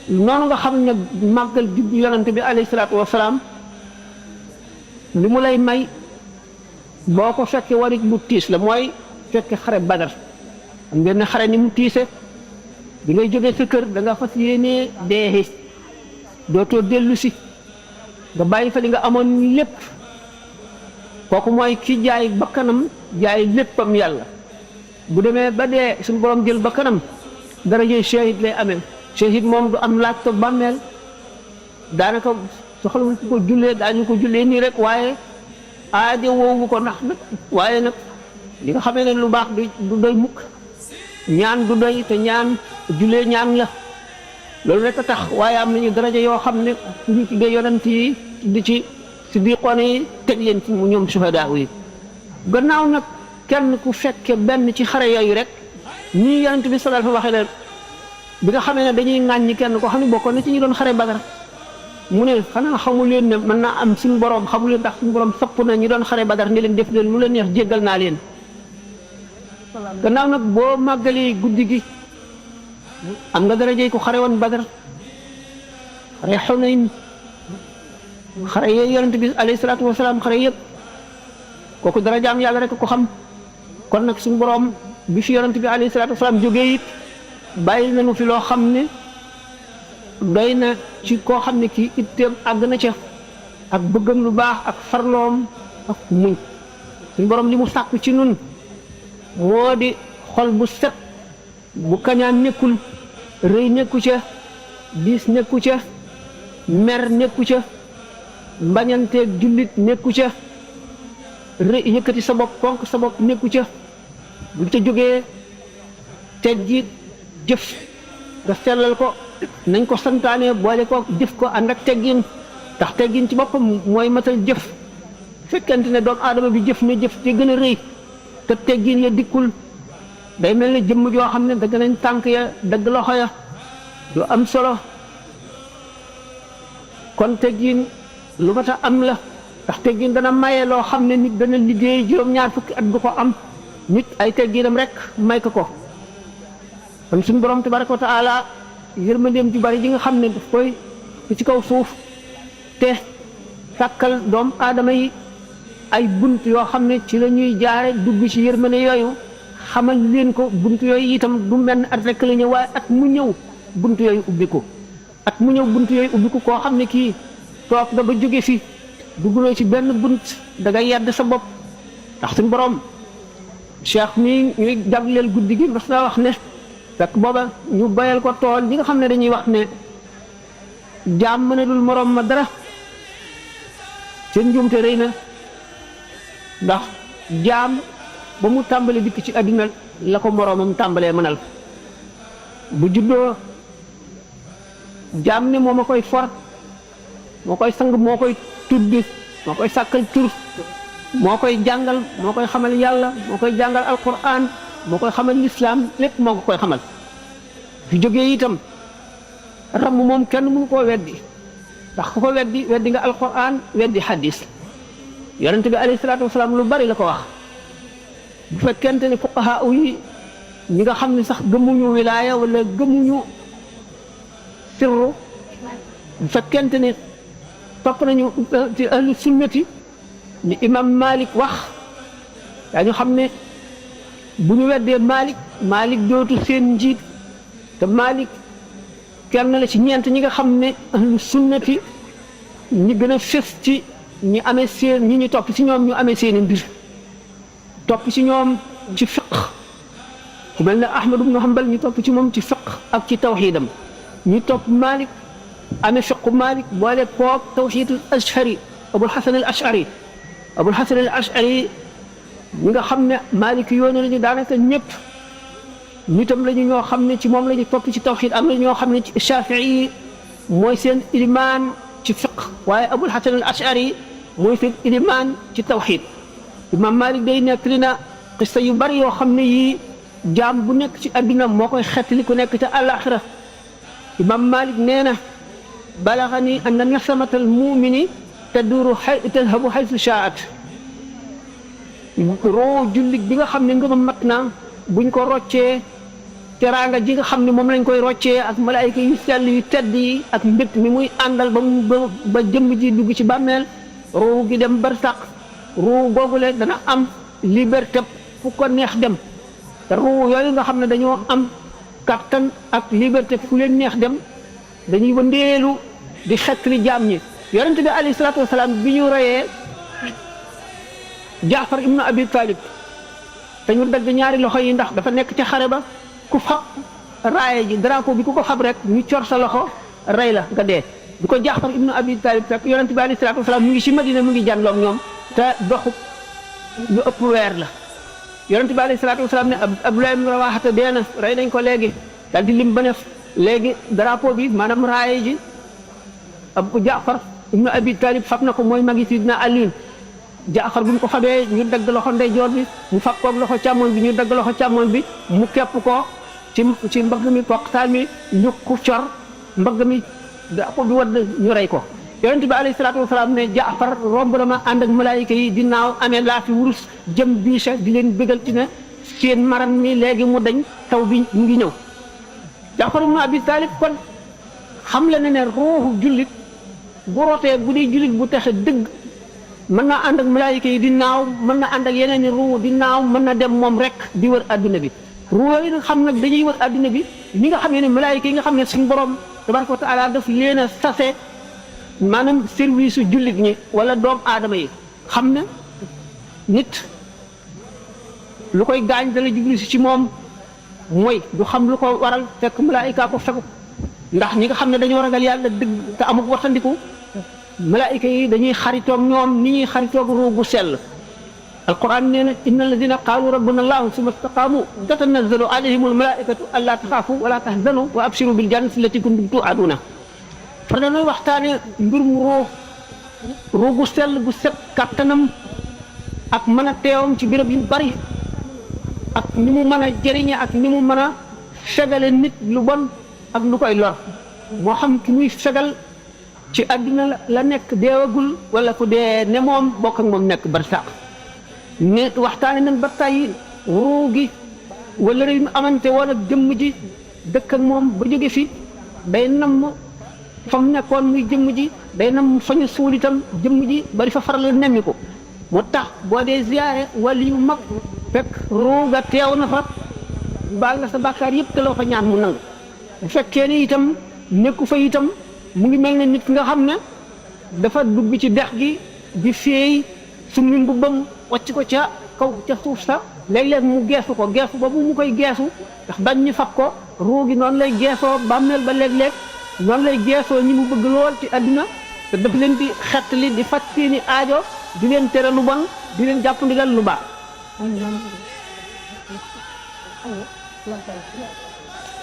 noonu nga xam ne màggal juddu yonent bi alayhi salaatu wasalaam li mu lay may boo ko fekkee warit bu tiis la mooy fekke xare Badar xam ngeen ne xare ni mu tiise bi ngay jógee sa kër da nga fas yéenee dee dootoo dellu si nga bàyyi fa li nga amoon lépp kooku mooy ki jaay bakkanam jaay léppam yàlla bu demee ba dee suñu borom jël bakkanam darajey shahid lay amee shahid moom du am laaj ko bàmmeel daanaka soxlawul ko jullee daañu ko jullee nii rek waaye aajo woowu ko ndax nag waaye nag li nga xamee ne lu baax du doy mukk ñaan du doy te ñaan jullee ñaan la loolu rek a tax waaye am nañu daraja yoo xam ne ñu tuddee yonent yi di ci siddiqoon yi teg leen ci ñoom suhadaa yi gannaaw nag kenn ku fekke benn ci xare yooyu rek ñii yonent bi sallallahu alayhi wa sallam waxee leen bi nga xamee ne dañuy ŋàññi kenn koo xam ne bokkoon na ci ñu doon xare Badar mu ne xanaa xamu leen ne mën naa am suñu borom xamu leen ndax suñu borom sopp na ñi doon xare Badar ne leen def leen lu leen neex jéggal naa leen gannaaw nag boo màggalee guddi gi am nga darajey ko xare woon Badar xare Xunayn xare yooyu yonent bi alayhi salaatu wasalaam xare yëpp kooku darajaam yàlla rek ko xam kon nag suñu borom bi fi yonent bi alayhi salaatu wasalaam jógee it bàyyi nañu fi loo xam ne doy na ci koo xam ne kii itteem àgg na ca ak bëggam lu baax ak farloom ak muñ suñu borom li mu sàkk ci nun moo di xol bu set bu kañaan nekkul rëy nekku ca diis nekku ca mer nekku ca mbañanteeg jullit nekku ca rëy yëkkati sa bopp fonk sa bopp nekku ca buñ ca jógee teggi jëf nga sellal ko nañ ko santaane boole ko jëf ko ànd ak teggin ndax teggin ci boppam mooy matal jëf fekkente ne doomu aadama bi jëf na jëf te gën a rëy te teggin ya dikkul day mel ne jëmm joo xam ne dagg nañ tànk ya dagg loxo ya du am solo kon teggin lu mat a am la ndax teggin dana maye loo xam ne nit dana liggéey juróom-ñaar fukki at du ko am nit ay tegginam rek may ko kon suñu borom tabaraka wa taala yërmandeem ju bari ji nga xam ne daf koy ci kaw suuf te sàkkal doom aadama yi ay bunt yoo xam ne ci la ñuy jaare dugg ci yërmande yooyu xamal leen ko bunt yooyu itam du mel ne at rek la ñëw waaye at mu ñëw bunt yooyu ubbi ko at mu ñëw bunt yooyu ubbi ko koo xam ne kii toog nga ba jóge fi dugguloo ci benn bunt da nga yedd sa bopp ndax suñu borom cheikh mii ñuy jagleel guddi gi mas naa wax ne fekk booba ñu bayal ko tool ñi nga xam ne dañuy wax ne jaam mënalul morom ma dara seen njuumte rëy na ndax jaam ba mu tàmbalee dikk ci àddina la ko moroomam tàmbalee mënal bu juddoo jaam ne moo ma koy for moo koy sang moo koy tuddi moo koy sàkkal tur moo koy jàngal moo koy xamal yàlla moo koy jàngal alquran moo koy xamal lislaam lépp moo ko koy xamal fi jógee itam ramm moom kenn mënu koo weddi ndax ku ko weddi nga alquran weddi hadis yonent bi alayhi salaatu wasalaam lu bari la ko wax bu fekkente ne fuqahaa yi ñi nga xam ne sax gëmuñu wilaaya wala gëmuñu sirru bu fekkente ne topp nañu ci ahlu sunnati ni imam Malik wax yaa ñu xam ne bu ñu weddee Malik dootu seen njiit te Malik kenn la ci ñeent ñi nga xam ne ahlu sunnati ñi gën a fës ci ñi amee seen ñi ñu topp ci ñoom ñu amee seeni mbir topp ci ñoom ci fiq ku mel ne Ahmad ibn Hanbal ñu topp ci moom ci fiq ak ci tawxiidam ñu topp Malik amee fiqu Malik boole koog tawxiidul ashari Abul Hasan al Ashari Abul Hasan al Ashari ñi nga xam ne Malik yoonu lañu daanaka ñëpp nitam lañu ñoo xam ne ci moom lañu topp ci tawxiid am na ñoo xam ne ci Shafii mooy seen ilimaan ci fiq waaye Abul Hasan al Ashari mooy seen ilimaan ci tawxiid imam Malik day nekk li na xista yu bari yoo xam ne yii jaam bu nekk ci adduna moo koy xettali ku nekk ca àllaaxira imam Malik nee na balaxani anna nasamatal mumini tadhabu haythu shaat roo jullit bi nga xam ne ngëmam mat na buñ ko roccee teraanga ji nga xam ne moom lañ koy roccee ak malaayika yu sell yu tedd yi ak mbét mi muy àndal ba jëmm ji dugg ci bàmmeel roo gi dem barsaq ruu googule dana am liberté fu ko neex dem te ruu yooyu nga xam ne dañoo am kattan ak liberté fu leen neex dem dañuy wëndeelu di xettali jaam ñi yonent bi alayhi salaatu wasalaam bi ñu reyee Jaafar ibnu Abi Talib te ñu dagg ñaari loxo yi ndax dafa nekk ci xare ba ku fab raaye ji drapeau bi ku ko fab rek ñu cor sa loxo rey la nga dee bi ko Jaafar ibnu Abi Talib fekk yonent bi alayhi salaatu wasalaam mu ngi ci Madina mu ngi jànloog ñoom te doxu lu ëpp weer la yonent bi alayhi salaatu wasalaam ne Abdullah ibn Rawaha dee na rey nañ ko léegi daal di lim ba ne léegi drapeau bi maanaam raaye ji Abu Jaafar ibnu Abi Talib fab na ko mooy magi Sidna Ali Jaafar bu ñu ko fabee ñu dagg loxo ndeyjoor bi mu fab koog loxo càmmoñ bi ñu dagg loxo càmmoñ bi mu kepp ko ci mbagg mi poqtaan mi ñu ku cor mbagg mi drapeau bi wadd ñu rey ko yonent bi alayhi salaatu wasalaam ne Jaafar romb na ma ànd ak malaayika yi di naaw amee laafi wurus jëm biisa di leen bégal ci ne seen maram mi léegi mu dañ taw bi mu ngi ñëw Jaafar ibn Abi Talib kon xam la ne ruuxu jullit bu rotee bu dee jullit bu texe dëgg mën na ànd ak malaayika yi di naaw mën na ànd ak yeneen i ruu di naaw mën na dem moom rek di wër adduna bi ruu yi nga xam nag dañuy wër adduna bi ñi nga xam ne malaayika yi nga xam ne suñu borom tabaraka wa taala daf leen a sase maanaam service su jullit ñi wala doom aadama yi xam ne nit lu koy gaañ dala jublu si ci moom mooy du xam lu ko waral fekk malaayika ko fekk ndax ñi nga xam ne dañoo ragal yàlla dëgg te amul wattandiku malaayika yi dañuy xaritoog ñoom ni ñuy xaritoog ruu gu sell alquran nee na inna alladina qaalu rabbuna allahu summa istaqaamu tatanazzalu alayhim almalaikatu allaa taxaafu wala tahzanu wa abshiru bil jannati allati kuntum tu'aduna fa dañuy waxtaane mbirum ruu gu sell gu set kattanam ak mën a teewam ci béréb yu bari ak ni mu mën a jëriñe ak ni mu mën a fegale nit lu bon ak lu koy lor moo xam ki muy fegal ci àdduna la nekk deewagul wala ku dee ne moom bokk ak moom nekk barsaq ne waxtaane nañ ba tey ruu gi wala réew mi amante woon ak jëmm ji dëkk ak moom ba jóge fi day namm fa mu nekkoon muy jëmm ji day namm fa ñu suul itam jëmm ji bari fa faral nemmi ko moo tax boo dee ziyaare wala yu mag fekk ruu ga teew na fa baal nga sa bàkkaar yëpp te loo fa ñaan mu nangu bu fekkee ne itam nekku fa itam mu ngi mel ne nit nga xam ne dafa dugg ci dex gi di féey summi mbubbam wàcc ko ca kaw ca suuf sa léeg-léeg mu geesu ko geesu boobu mu koy geesu ndax bañ ñu fab ko ruu gi noonu lay geesoo bàmmeel ba léeg-léeg noonu lay geesoo ñi mu bëgg lool ci àdduna te daf leen di xettali di faj seeni aajo di leen tere lu bon di leen jàpp ndigal lu baax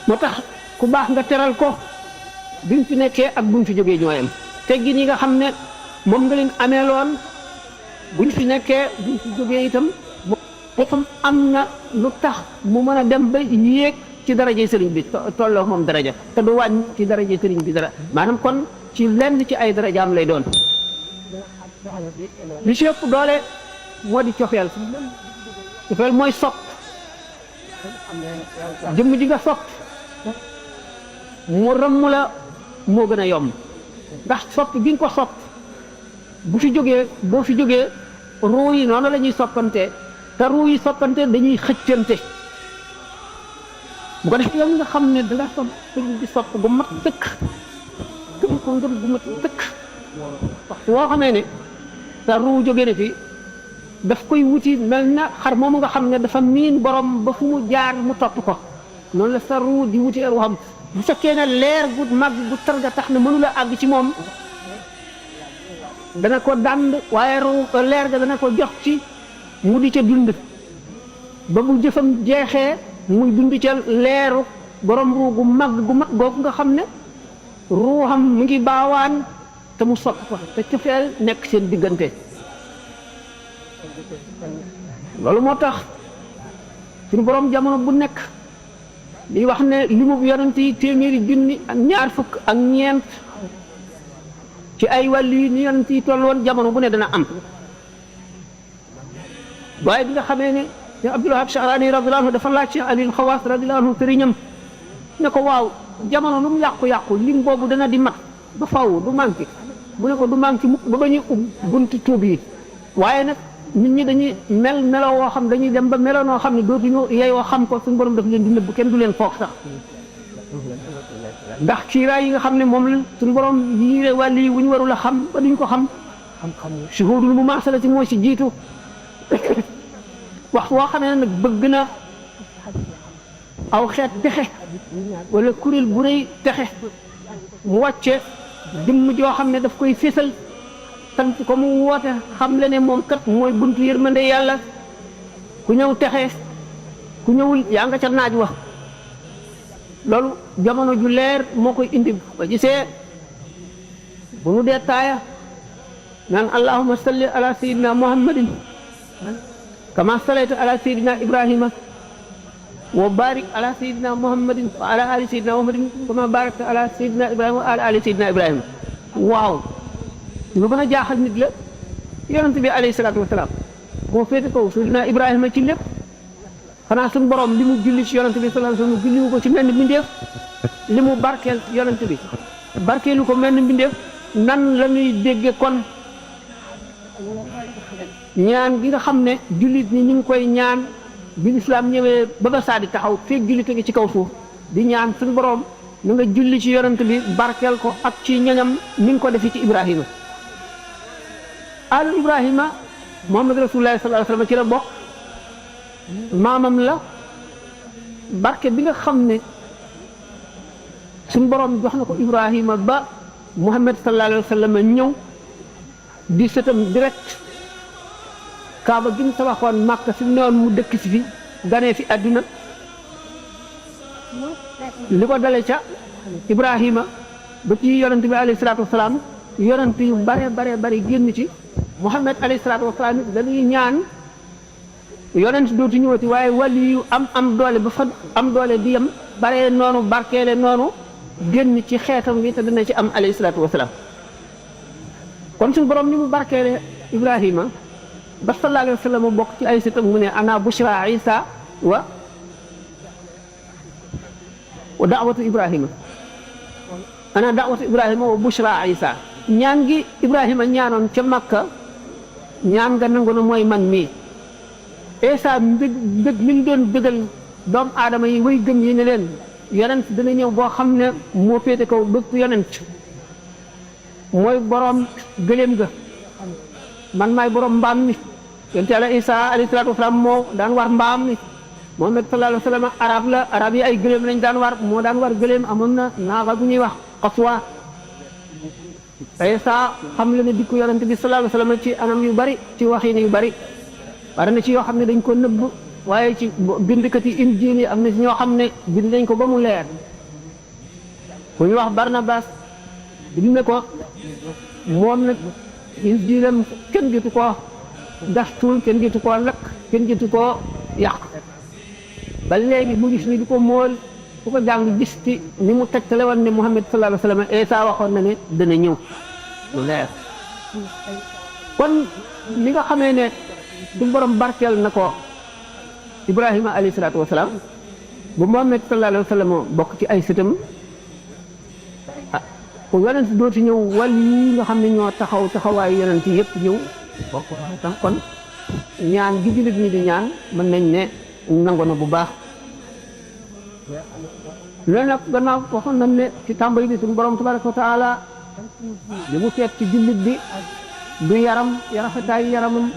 moo tax ku baax nga teral ko bi mu fi nekkee ak bu mu fi jógee ñooyam teggin yi nga xam ne moom nga leen ameeloon buñ fi nekkee buñ fi jógee itam moom am na lu tax mu mën a dem ba yéeg ci daraje sëriñ bi tolloo moom daraja te du wàññi ci daraje sëriñ bi dara maanaam kon ci lenn ci ay darajaam lay doon li ci ëpp doole moo di cofeel cofeel mooy sopp jëmm ji nga sopp mu rëmm la moo gën a yomb ndax sopp gi nga ko sopp bu fi jógee boo fi jógee ruu yi noonu la ñuy soppante te ruu yi soppante dañuy xëccante bu ko def yow nga xam ne danga sopp sëriñ bi sopp gu mat tëkk gëm ko ngëm gu mat tëkk waxtu woo xamee ne sa ruu jógee na fi daf koy wuti mel na xar moomu nga xam ne dafa miin borom ba fu mu jaar mu topp ko noonu la sa ruu di wuti ruuxam bu fekkee ne leer gu mag gu targa tax ne mënula àgg ci moom dana ko dànd waaye ruu leer ga dana ko jox ci mu di ca dund ba bu jëfam jeexee muy dund ca leeru borom ruu gu mag googu nga xam ne ruuxam mu ngi baawaan te mu sopp ko te cofeel nekk seen diggante loolu moo tax suñu borom jamono bu nekk di wax ne li mu yonent yi téeméeri junni ak ñaar fukk ak ñeent ci ay wàllu yi ni yonent yi toll woon jamono bu ne dana am waaye bi nga xamee ne Cheikh Abdul Wahab Sha'rani radiyallahu anhu dafa laaj Cheikh Aliil Xawaas radiyallahu anhu sëriñam ne ko waaw jamono lu mu yàqu-yàqu lim boobu dana di mat ba faw du manqué mu ne ko du manqué mukk ba ba ñuy bunti tuub yi waaye nag nit ñi dañuy meloo woo xam dañuy dem ba meloo noo xam ne dootuñu yeyoo xam ko suñu borom daf leen di nëbb kenn du leen foog sax ndax kiiraay yi nga xam ne moom la suñu borom yiire wàll yi wu ñu warul a xam ba duñ ko xam shuhudul mumaasalati mooy si jiitu wax woo xam ne nag bëgg na aw xeet texe wala kuréel bu rëy texe mu wàcce jëmm joo xam ne daf koy fésal sant ko mu woote xam le ne moom kat mooy buntu yërmande yàlla ku ñëw texe ku ñëwul yaa nga ca naaj wax loolu jamono ju leer moo koy indi ba gisee bu nu dee taaya naan allahumma salli ala sayyidina muhammadin kama sallayta ala sayyidina ibrahima wa barik ala sayyidina muhammadin wa ala ali sayyidina muhammadin kama barakta ala sayyidina ibrahima wa ala ali sayyidina ibrahima waaw lu mën a jaaxal nit la yonent bi alayhi salaatu wasalaam moo féete kaw sayyidina ibrahima ci lépp xanaa suñu borom li mu julli ci yonent bi sallallahu alayhi wasallam julli ko ci mel ni mbindeef li mu barkeel yonent bi barkeelu ko mel ni mbindeef nan la ñuy dégge kon ñaan gi nga xam ne jullit ñi ñu ngi koy ñaan bi lislaam ñëwee ba ba saa di taxaw feeg jullit gi ci kaw suuf di ñaan suñu borom na nga julli ci yonent bi barkeel ko ak ci ñañam ni nga ko defi ci ibrahima alu ibrahima muhammad rasulullahi sallallahu alayhi wasallam ci la bokk maamam la barke bi nga xam ne suñu borom jox na ko ibrahima ba muhammad sallallahu alayhi wasallam ñëw di sëtam direct kaaba gi ñu tabaxoon Makka fi mu newoon mu dëkk si fi ganee fi àdduna li ko dale ca ibrahima ba ci yonent bi alayhi salaatu wasalaam yonent yu bare génn ci muhammad alayhi salaatu wasalaam dañuy ñaan yonent dootu ñëwati waaye wàllu yu am doole ba fa am doole di yem bare noonu barkeele noonu génn ci xeetam bi te dina ci am alayhi salaatu wasalaam kon suñu borom ni mu barkeele ibrahima ba sallallahu alayhi wa sallam bokk ci ay sëtam mu ne ana bushra isa wa da'watu ibrahima ana da'watu ibrahima wa bushra isa ñaan gi ibrahima ñaanoon ca makka ñaan nga nangu na mooy man mii isa mbëgg mi ngi doon bëggal doomu aadama yi way gëm yi ne leen yonent dana ñëw boo xam ne moo féete kaw bépp yonent mooy borom gëléem ga man maay borom mbaam mi yonent Yàlla isa alayhi salaatu wasalaam moo daan war mbaam mi Muhammad sallallahu alayhi wa sallam arab yi ay gëléem lañ daan war moo daan war gëléem amoon na naaga bu ñuy wax xaswa isa xam la ne dikku yonent bi sallallahu alayhi wa sallam ci anam yu bari ci waxin yu bari bari na ci yoo xam ne dañ ko nëbb waaye ci bindkati injiil yi am na ci ñoo xam ne bind nañ ko ba mu leer ku ñu wax Barnabas bind ne ko moom nag injiilam kenn jotu ko gas suul kenn jiitu koo lakk kenn jiitu koo yàq ba léegi mu gis ni di ko mool ku ko jàng gis ci ni mu tegtale woon ne Muhammad sallallahu alayhi wa sallam Isa waxoon na ne dana ñëw lu leer kon li nga xamee ne du borom barkeel na ko Ibrahima alayhi salaatu wa salaam bu Muhammad sallallahu alayhi wa sallam bokk ci ay sëtam ah ku yonent dootu ñëw wal yi nga xam ne ñoo taxaw taxawaayu yonent yëpp ñëw bokk tam kon ñaan gi jullit ñi di ñaan mën nañ ne nangu na bu baax loolu nag gannaaw waxoon nañ ne ci tàmbali bi suñu borom tabaraka wa taala li mu seet ci jullit bi du yaram rafetaayu yaramam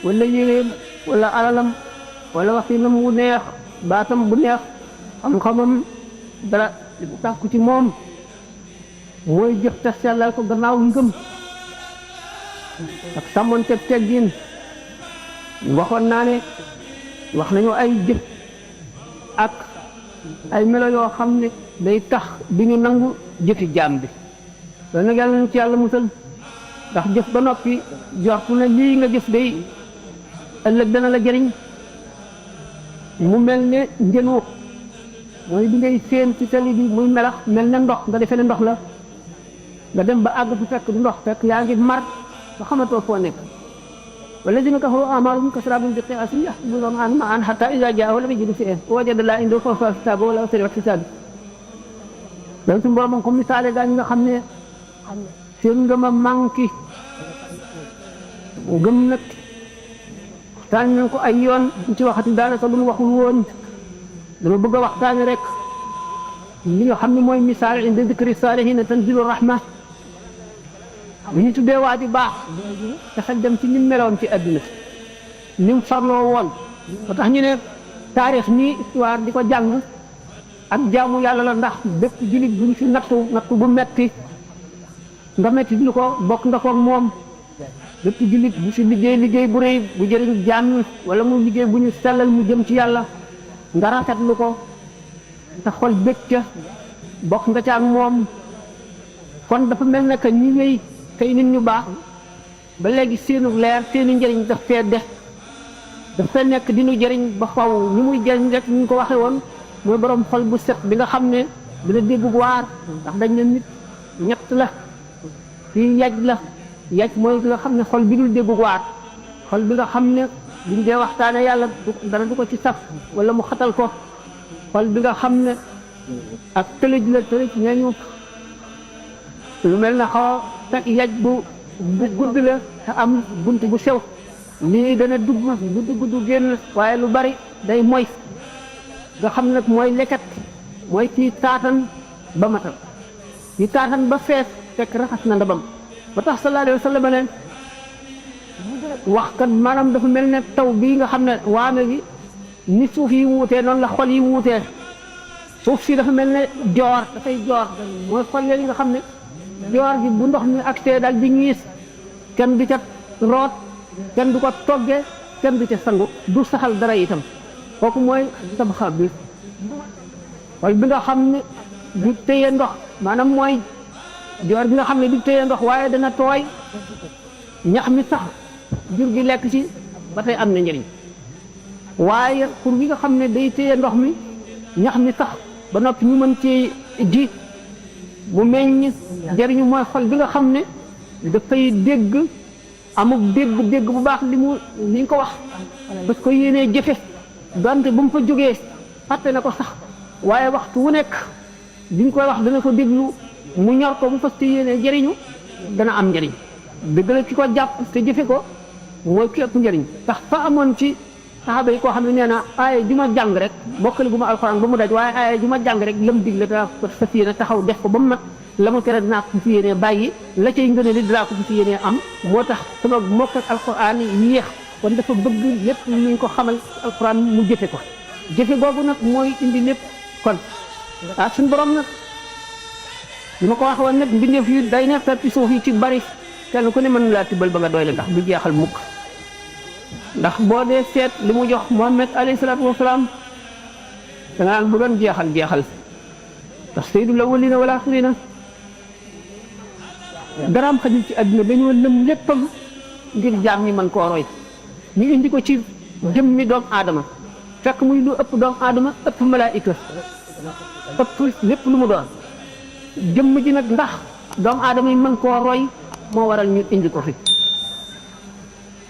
wala yéreem wala alalam wala waxinam wu neex baatam bu neex xam-xamam dara li mu tàkku ci moom mooy jëf te sellal ko gannaaw ngëm ak sàmmonte teggin waxoon naa ne wax nañu ay jëf ak ay melo yoo xam ne day tax du ñu nangu jëfi jaam bi loolu nag yàlla nañu ci yàlla musal ndax jëf ba noppi jortu ne lii nga jëf day ëllëg dana la jëriñ mu mel ne njënu mooy bi ngay séen ci tali bi muy melax mel ne ndox nga defee ne ndox la nga dem ba àgg fu fekk du ndox fekk yaa ngi mar nga xamatoo foo nekk والذين كفروا أعمالهم كسراب بقيعة يحسبون معا حتى إذا جاءه لم يجد شيئا ووجد الله عنده فوفى كتابه ولا سرع حسابه loolu suñu borom comme misaale gaa ñi nga xam ne seen ngëm a manqué gëm nag waxtaan nañ ko ay yoon ñu ci waxati daanaka lu mu waxul woon dama bëgg a waxtaane rek li nga xam ne mooy misaal inda dikri saalihiina tanzilu rahma li ñu tuddee waa ji baax te xel dem ci ni mu meloon ci adduna ni mu farloo woon ba tax ñu ne taarix nii histoire di ko jàng ak jaamu yàlla la ndax bépp jullit bu ñu fi nattu bu metti nga metti lu ko bokk nga ko moom bépp jullit bu fi liggéey bu rëy bu jëriñ jaam wala mu liggéey bu ñu sellal mu jëm ci yàlla nga rafetlu ko te xol bëgg ca bokk nga ca ak moom kon dafa mel ne que ñi ngay tey nit ñu baax ba léegi seenu leer seeni njëriñ daf fee def dafa nekk di nu jëriñ ba faw ñi muy jëriñ rek ñu ko waxee woon mooy borom xol bu set bi nga xam ne dina dégg waar ndax dañ ne nit ñett la fii yaj mooy nga xam ne xol bi dul dégg waar xol bi nga xam ne buñ dee waxtaane yàlla dara du ko ci saf wala mu xatal ko xol bi nga xam ne ak tëlëj la tëlëj ñeeñu lu mel na xaw tak yaj bu gudd la te am bunt bu sew lii dana dugg gudd génn waaye lu bari day moy nga xam nag mooy lekkat mooy kii taatan ba matal kii taatan ba fees fekk raxas na ndabam ba tax sallallahu alayhi wa sallam ne wax kat maanaam dafa mel ne taw bii nga xam ne waame gi ni suuf yi wuutee noonu la xol yi wuutee suuf si dafa mel ne joor dafay joor mooy xol yooyu nga xam ne joor gi bu ndox mi accès daal di ñiis kenn du ca root kenn du ko togge kenn du ca sangu du saxal dara itam kooku mooy tabaxa bi xol bi nga xam ne du téye ndox maanaam mooy joor bi nga xam ne du téye ndox waaye dana tooy ñax mi sax jur gi lekk ci ba tey am na njëriñ waaye pour bi nga xam ne day téye ndox mi ñax mi sax ba noppi ñu mën ci ji mu meññ njëriñu mooy xol bi nga xam ne dafay dégg amul dégg bu baax li ñu ko wax parce que yéenee jëfe donte ba mu fa jógee fàtte na ko sax waaye waxtu wu nekk bi ñu koy wax dana ko déglu mu ñor ko mu fas te yéenee jëriñu dana am njëriñ dëgg la ki ko jàpp te jëfe ko mooy ki ëpp njëriñ tax fa amoon ci saxaaba yi koo xam ne nee na aaye ju ma jàng rek bokkali gu ma alxuraan ba mu daj waaye aaye ju ma jàng rek lam digle daa ko fas yéene taxaw def ko ba mu mat la mu tere dinaa ko fi yéenee bàyyi la cay ngëne li dinaa ko fi yéenee am moo tax sama mokk ak alxuraan yéex kon dafa bëgg lépp lu ñu ko xamal alxuraan mu jëfe ko jëfe googu nag mooy indi lépp kon suñu borom nag li ma ko wax woon nag mbindeef yi day ne feppi suuf yi ci bari kenn ku ne mën laa tibbal ba nga doy la ndax du jeexal mukk ndax boo dee seet li mu jox Muhammad alayhi salaatu wasalaam da nga naan bu doon jeexal ndax sayyidul awwalina wal axirina daraam xajul ci àdduna dañoo lëm léppam ngir jaam ñi mën koo roy ñu indi ko ci jëmmi doomu aadama fekk muy lu ëpp doomu aadama ëpp malaayika ëpp lépp lu mu doon jëmm ji nag ndax doomu aadama yi mën koo roy moo waral ñu indi ko fi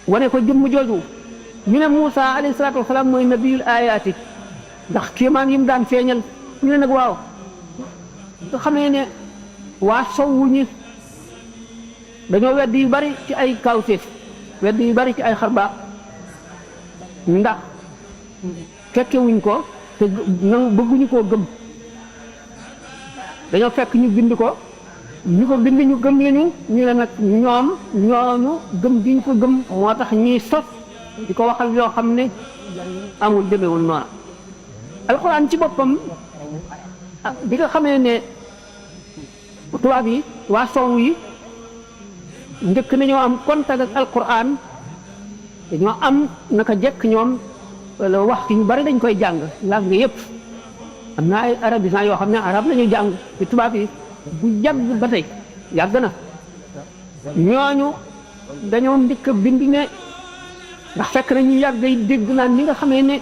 wane ko jëmm jooju ñu ne Moussa alayhi salaatu wasalaam mooy nabiyul ayaati ndax kéemaan yi mu daan feeñal ñu ne nag waaw nga xamee ne waa sowwu ñi dañoo wedd yu bari ci ay kawteef wedd yu bari ci ay xarbaax ndax fekkewuñ ko te bëgguñu koo gëm dañoo fekk ñu bind ko ñu ko bind ñu gëm lañu ñu ne nag ñooñu gëm gi ñu ko gëm moo tax ñuy sos di ko waxal yoo xam ne amul demewul noonu alxuraan ci boppam bi nga xamee ne tubaab yi waa sow yi njëkk nañoo am contact ak alxuraan dañoo am naka jekk ñoom waxtu ñu bari dañ koy jàng langue yëpp am na ay arabisants yoo xam ne arab la ñuy jàng ci tubaab yi bu yàgg ba tey yàgg na ñooñu dañoo ndikk bind ne ndax fekk na ñu yàgg day dégg naan ni nga xamee ne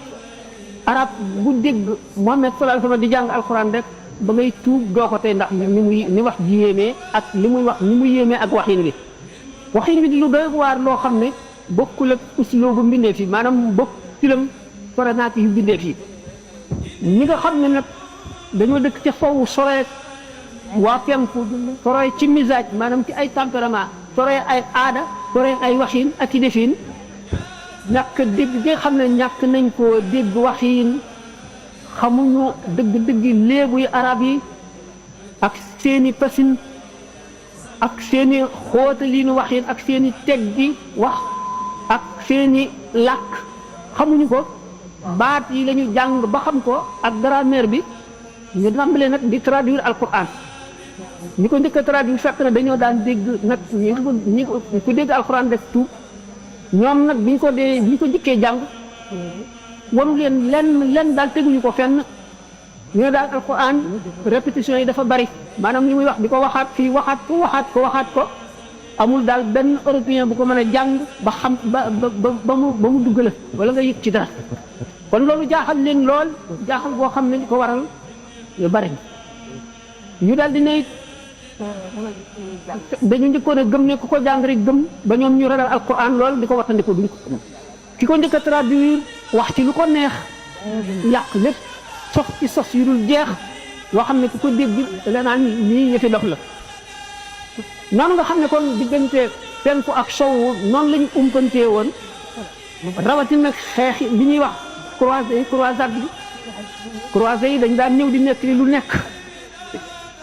arab bu dégg Muhammad sallallahu alayhi wa sallam di jàng alxuraan rek ba ngay tuub doo ko tey ndax ni wax ji yéemee ak li muy wax ni muy yéemee ak waxin wi di lu doy waar loo xam ne bokkul ak usloo bu mbindee fii maanaam bokk filam koranaat yu bindee fii ñi nga xam ne nag dañoo dëkk ca sowu soree waa penku soree ci misaaj maanaam ci ay tempérament soree ay aada soree ay waxin ak i defin ñàkk dégg nga xam ne ñàkk nañ koo dégg waxin xamuñu dëgg-dëgg léebuy arab yi ak seeni pasin ak seeni xóotaliinu waxin ak seeni teggi wax ak seeni làkk xamuñu ko baat yi la ñu jàng ba xam ko ak grammaire bi ñu tàmbalee nag di traduire alquran ñi ko njëkk a traduire fekk na dañoo daan dégg nag ñi ko dégg alquran def tuub ñoom nag biñ ko njëkkee jàng wanu leen lenn daal teguñu ko fenn ñu ne daal alquran répétition yi dafa bari maanaam li muy wax di ko waxaat fii waxaat ko amul daal benn européen bu ko mën a jàng ba xam ba mu dugg la wala nga yëg ci dara kon loolu jaaxal leen lool jaaxal boo xam ne li ko waral yu bari ñu daal di ne dañu njëkkoon a gëm ne ku ko jàng rek gëm ba ñoom ñu ragal alquran lool di ko wattandiku duñ ko ki ko njëkk a traduire wax ci lu ko neex yàq lépp sos yu dul jeex yoo xam ne ku ko dégg la naan lii yëfi dox la noonu nga xam ne kon diggante penku ak sowu noonu lañu umpantee woon rawatina xeex li ñuy wax croisade yi dañ daan ñëw di nekk lu nekk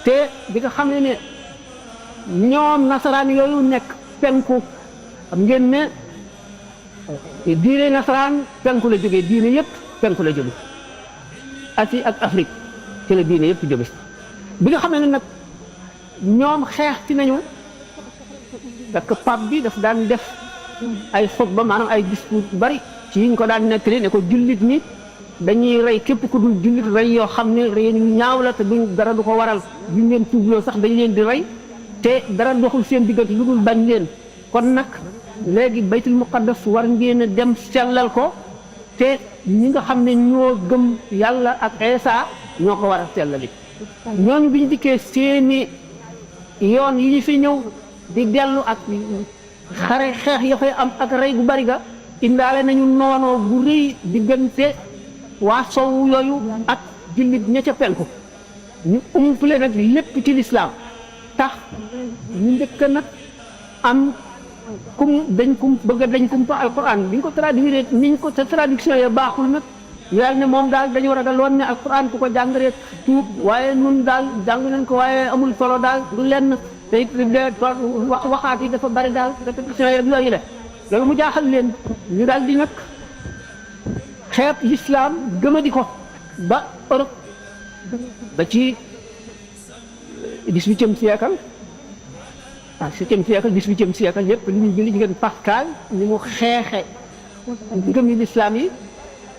te bi nga xam ne ñoom nasaraan yooyu nekk penku xam ngeen ne diine nasaraan penku la jógee diine yëpp penku la jóge Asie ak Afrique ci la diine yëpp jóge bi nga xam ne nag ñoom xeex ci nañu parce que pape bi daf daan def ay xutba maanaam ay discours yu bari ci yiñ ko daan nettali ne ko jullit ñi dañuy rey képp ku dul jullit rey yoo xam ne rey ñu ñaaw la te duñ dara du ko waral duñ leen tuubloo sax dañ leen di rey te dara doxul seen diggante lu dul bañ leen kon nag léegi baytul muqaddas war ngeen a dem sellal ko te ñi nga xam ne ñoo gëm yàlla ak Isa ñoo ko war a sellali ñooñu bi ñu dikkee seeni yoon yi ñu fi ñëw di dellu ak xeex ya fay am ak rey gu bari ga indaale nañu noonoo bu rëy diggante waa sowu yooyu ak jullit ña ca penku ñu umpale nag lépp ci lislaam tax ñu njëkk nag am dañ kumpa alquran bi ñu ko traduire niñ ko sa traduction ya baaxul nag yàlla ne moom daal dañu ragaloon ne alquran ku ko jàng rek tuub waaye nun daal jàng nañ ko waaye amul solo daal du lenn te it waxaat yi dafa bari daal répétition yi yooyu la loolu mu jaaxal leen ñu daal di nag xeeb l'islam gëmadi ko ba Europe ba ci 18e siècle ah 7e siècle 18e siècle yëpp li ñu jëli jigéen Pascal ni mu xeexe gëm yi l'islam yi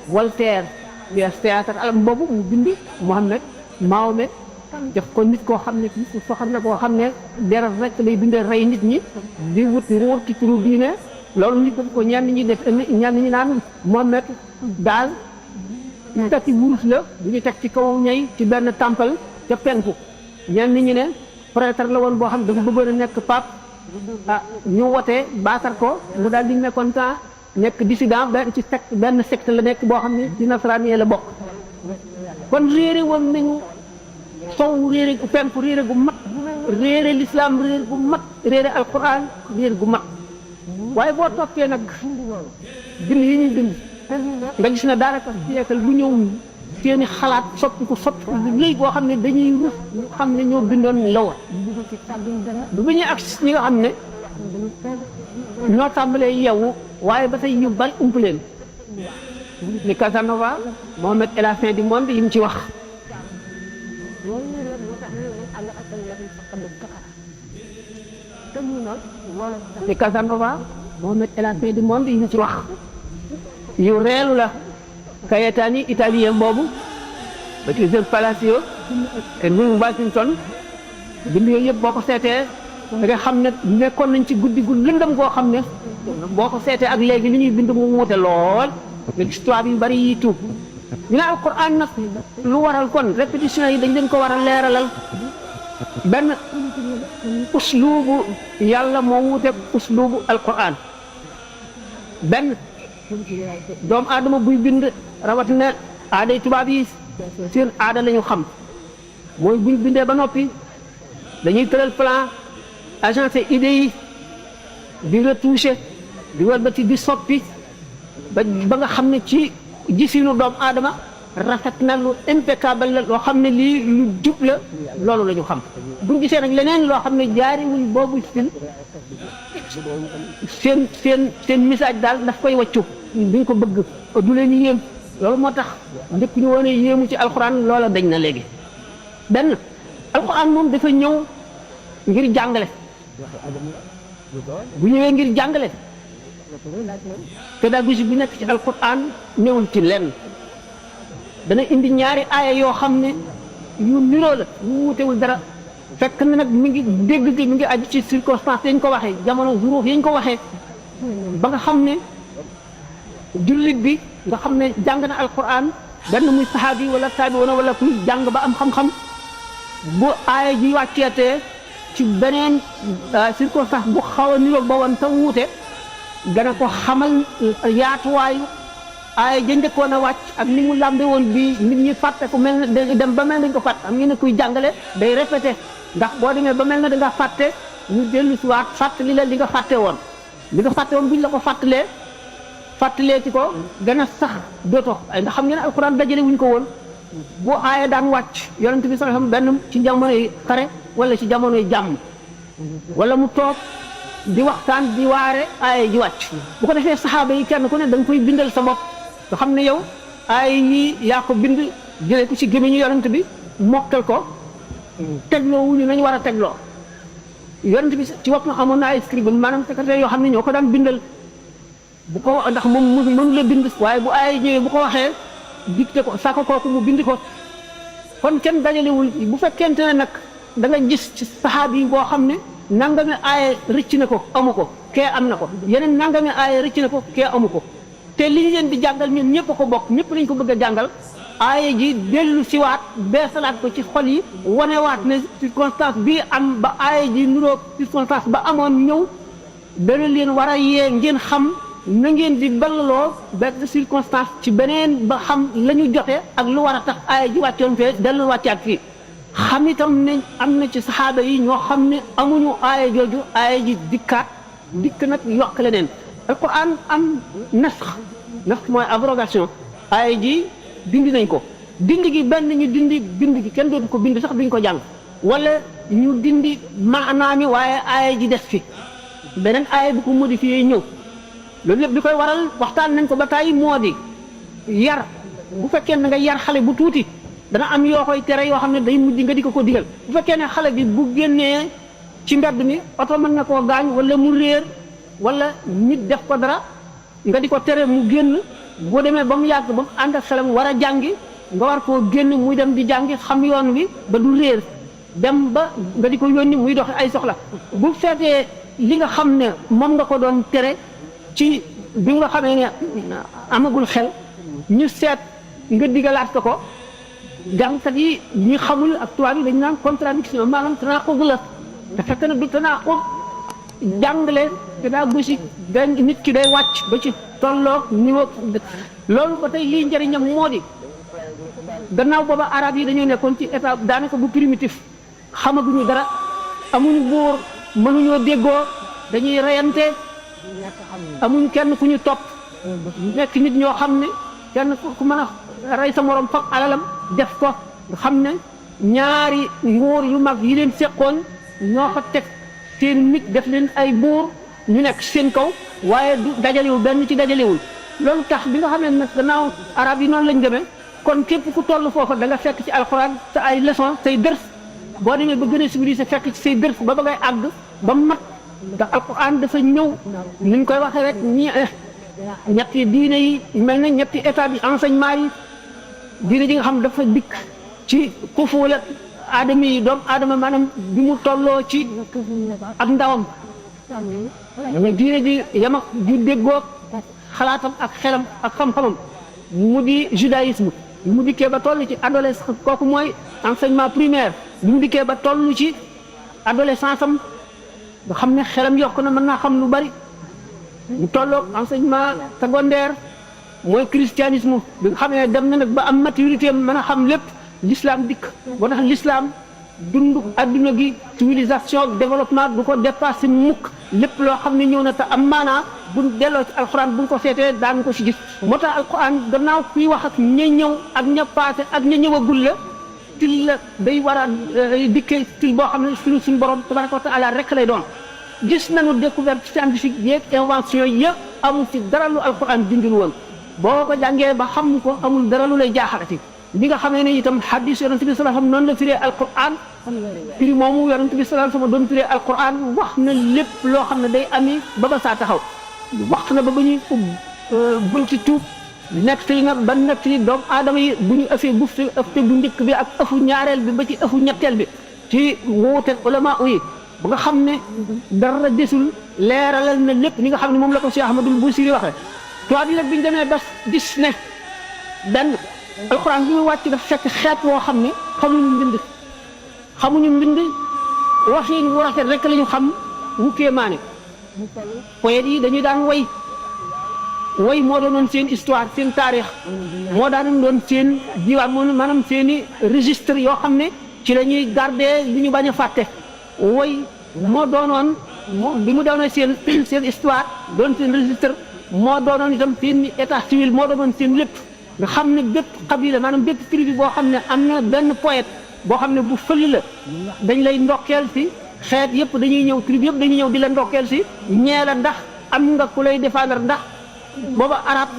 Voltaire pièce théâtre alam boobu mu bind Mohammed Mahomet def ko nit koo xam ne soxal na koo xam ne deret rek lay bindee rey nit ñi di wut nguur ci turu diine loolu nit daf ko ñenn ñi def ñenn ñi naan Mohamed daal ñu teg ci wurus la bu ñu teg ci kaw ñay ci benn temple ca penku ñenn ñi ne prêtre la woon boo xam ne dafa bëggoon a nekk pape ñu wotee baatar ko mu daal di mécontent nekk dissident benn secte la nekk boo xam ne ci nasaraan yi la bokk kon réere woon nañu sow réere penku réere gu mat réere l'islam réere gu mat réere alquran réere gu mat waaye boo toppee nag bind yi ñuy bind nga gis ne daanaka siècle bu ñëw seeni xalaat soppi ko léegi boo xam ne dañuy rus ñu xam ne ñoo bindoon lawa bu ñuy ak ñi nga xam ne ñoo tàmbalee yeewu waaye ba tey ñu bari ump leen ni Casanova Mohamed et la fin du monde yi mu ci wax ni Casanova Mohamed et la fin du monde yi mu ci wax yu reelu la Cayetani italien boobu ba ci Joseph Palacio et Louis Washington bind yooyu yëpp boo ko seetee da nga xam ne nekkoon nañ ci guddi gu lëndëm goo xam ne boo ko seetee ak léegi li ñuy bind mu wuute lool nga gis tubaab yu bari yi tuub ñu ne alquran nag lu waral kon répétition yi dañ leen ko war a leeralal benn uslubu yàlla moo wuute uslubu alquran benn doomu aadama buy bind rawatina aaday tubaab yi seen aada la ñu xam mooy buñ bindee ba noppi dañuy tëral plan agencé idées yi di retouché di wëlbati di soppi ba nga xam ne ci gisinu doomu aadama rafet na lu impeccable la loo xam ne lii lu jub la loolu la ñu xam buñ gisee nag leneen loo xam ne jaariwul boobu seen message daal daf koy wàccu duñ ko bëgg du leen yéem loolu moo tax njëkk ñu woon yéemu ci alxuraan loola dañ na léegi benn alxuraan moom dafa ñëw ngir jàngale bu ñëwee ngir jàngale pédagogie bi nekk ci alxuraan ñëwul ci lenn dana indi ñaari aaya yoo xam ne yu niroo la yu wutewul dara fekk na nag mi ngi dégg gi mi ngi aju ci circonstance yañ ko waxee jamono zuruuf yañ ko waxee ba nga xam ne jullit bi nga xam ne jàng na alquran benn muy saxaabi wala taabi wala kuy jàng ba am xam-xam bu aaya ji wàcceetee ci beneen circonstance bu xaw a niroog ba woon te wuute dana ko xamal yaatuwaayu aaya ja njëkkoon a wàcc ak ni mu làmbe woon bii nit ñi fàtte ko mel na dem ba mel nañ ko fàtte am ngeen ne kuy jàngale day répété ndax boo demee ba mel na da nga fàtte ñu dellu si waat fàttali la li nga fàtte woon buñ la ko fàttalee ci ko gën a sax dootoo ndax xam ngeen alxuraan dajale wuñ ko woon bu aaya daan wàcc yonent bi sallallahu alayhi wasallam benn ci jamonoy xare wala ci jamonoy jàmm wala mu toog di waxtaan di waare aaya ji wàcc bu ko defee saxaaba yi kenn ku ne da nga koy bindal sa bopp nga xam ne yow aaya yi yaa ko bind jëlee ko ci gémmiñu yonent bi mokkal ko tegloo wuñu nañ war a tegloo yonent bi ci boppam amoon na ay scribe maanaam secrétaire yoo xam ne ñoo ko daan bindal bu ko ndax moom mënu la bind waaye bu aaya ñëwee bu ko waxee dicté ko sàkk kooku mu bind ko kon kenn dajalewul bu fekkente ne nag da nga gis ci saxaaba yi boo xam ne nangami aaya rëcc na ko amu ko kee am na ko yeneen nangami aaya rëcc na ko kee amu ko te li ñu leen di jàngal ñun ñëpp a ko bokk ñëpp lañ ko bëgg a jàngal aaya ji dellu siwaat beesalaat ko ci xol yi wanewaat ne circonstance bii am ba aaya ji nuroog circonstance ba amoon ñëw dana leen war a yee ngeen xam na ngeen di ballaloo benn circonstance ci beneen ba xam la ñu joxe ak lu war a tax aaya ji wàccoon fee dellu wàccaat fii xam itam ne am na ci saxaaba yi ñoo xam ne amuñu aaya jooju aaya ji dikk nag yokk leneen alquran am nasx mooy abrogation aaya ji dindi nañ ko dindi gi benn ñu dindi bind gi kenn dootu ko bind sax duñ ko jàng wala ñu dindi maanaa mi waaye aaya ji des fi beneen aaya bi ko modifié ñëw loolu lépp di koy waral waxtaan nañ ko ba tàyyi moo di yar bu fekkee na nga yar xale bu tuuti dana am yoo koy tere yoo xam ne day mujj nga di ko digal bu fekkee ne xale bi bu génnee ci mbedd mi oto mën na koo gaañ wala mu réer wala nit def ko dara nga di ko tere mu génn boo demee ba mu yàgg ba mu ànd ak xelam war a jàngi nga war koo génn muy dem di jàngi xam yoon wi ba du réer dem ba nga di ko yónni muy dox ay soxla bu fekkee li nga xam ne moom nga ko doon tere ci bi nga xamee ne amagul xel ñu seet nga digalaat ko jàngkat yi ñi xamul ak tubaab yi dañu naan contradiction maanaam tanaqud la te fekk na du tanaqud jàngale pédagogique benn nit ki day wàcc ba ci tolloog niveau loolu ba tey lii njëriñam moo di gannaaw booba arab yi dañoo nekkoon ci état daanaka bu primitif xamaguñu dara amuñu buur mënuñoo déggoo dañuy reyante amuñu kenn ku ñu topp nekk nit ñoo xam ne kenn ku mën a rey sa morom fab alalam def ko nga xam ne ñaari nguur yu mag yi leen seqoon ñoo fa teg seen nit def leen ay buur ñu nekk seen kaw waaye du dajalewul benn ci dajalewul loolu tax bi nga xam ne nag gannaaw arab yi noonu lañ demee kon képp ku toll foofa da nga fekk ci alxuraan te ay leçon say dërs boo demee ba gën a civilisé fekk ci say dërs ba ba ngay àgg ba mat ndax alxuraan dafa ñëw ni ñu koy waxee rek ñetti diine yi mel na ñetti état bi enseignement yi diine ji nga xam dafa dikk ci kufuula aadama yi doomu aadama maanaam bi mu tolloo ci ak ndawam diine ji yam ak ju déggoog xalaatam ak xelam ak xam-xamam mu di judaïsme bi mu dikkee ba toll ci adolescence kooku mooy enseignement primaire bi mu dikkee ba toll ci adolescence am nga xam ne xelam yokk na mën naa xam lu bari mu tolloog enseignement secondaire mooy christianisme bi nga xam ne dem na nag ba am maturité mën a xam lépp l'islam dikk boo tax l'islam dund adduna gi civilisation développement du ko dépassé mukk lépp loo xam ne ñëw na te am maanaa buñ delloo ci alxuraan buñ ko seetee daan ko ci gis moo tax alxuraan gannaaw kuy wax ak ña ñëw ak ña paase ak ña ñëwagul la style la day war a dikkee style boo xam ne suñu borom tabaraka wa taala rek lay doon gis nañu découverte scientifique yeeg invention yëpp amul ci dara lu alxuraan dindul woon boo ko jàngee ba xam ko amul dara lu lay jaaxalati bi nga xamee ne itam hadis yonent bi sallallahu alayhi wasallam noonu la firee alquran firi moomu yonent bi sallallahu alayhi wasallam doon firee alquran wax na lépp loo xam ne day ami ba ba saa taxaw wax na ba ba ñuy bunti tuub nettali na ba nettali doomu aadama yi bu ñu ëffee bufte ëfte bu njëkk bi ak ëfu ñaareel bi ba ci ëfu ñetteel bi ci wuute ulama yi ba nga xam ne dara desul leeralal na lépp ni nga xam ne moom la ko Cheikh Ahmadul Busiri waxee tubaab yi nag bi ñu demee ba gis ne benn alxuraan bi muy wàcc dafa fekk xeet woo xam ne xamuñu mbind waxin wu rafet rek la ñu xam wu kéemaane poètes yi dañuy daan way moo doonoon seen histoire seen taarix moo daan doon seen diwaan moo maanaam seen i registre yoo xam ne ci la ñuy garder li ñu bañ a fàtte way moo doonoon bi mu doonee seen histoire doon seen registre moo doonoon itam seen état civil moo doonoon seen lépp nga xam ne bépp xabila maanaam bépp tribu boo xam ne am na benn poète boo xam ne bu fëli la dañ lay ndokkeel si xeet yëpp dañuy ñëw tribu yëpp dañuy ñëw di la ndokkeel si ñee la ndax am nga ku lay défendre ndax booba arab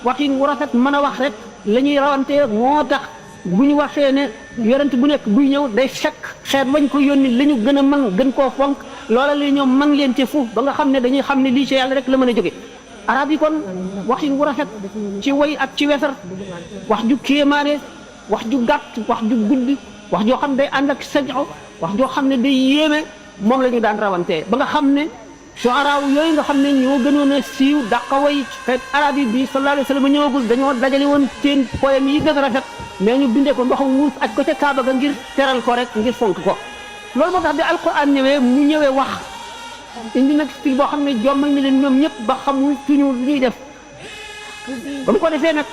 waxin wu rafet mën a wax rek la ñuy rawantee moo tax bu ñu waxee ne yonent bu nekk buy ñëw day fekk xeet bañ ko yónni la ñu gën a mën gën koo fonk loola la ñoom mën leen ci fu ba nga xam ne dañuy xam ne lii ci yàlla rek la mën a jóge arab yi kon waxin wu rafet ci way ak ci wesar wax ju kéemaane wax ju gàtt wax ju guddi wax joo xam ne day ànd ak sajo wax joo xam ne day yéeme moom la ñu daan rawantee ba nga xam ne soaraaw yooyu nga xam ne ñoo gënoon a siiw dàqa way xeet arab yi bi sallallahu alayhi wa sallam ñëwagul dañoo dajale woon seen poème yi gën a rafet mais ñu bindee ko ndoxam wuus aj ko ca Kaaba ga ngir teral ko rek ngir fonk ko loolu moo tax bi alquran ñëwee mu ñëwee wax indi nag style boo xam ne jommal na leen ñoom ñëpp ba xamul suñu lu ñuy def ba mu ko defee nag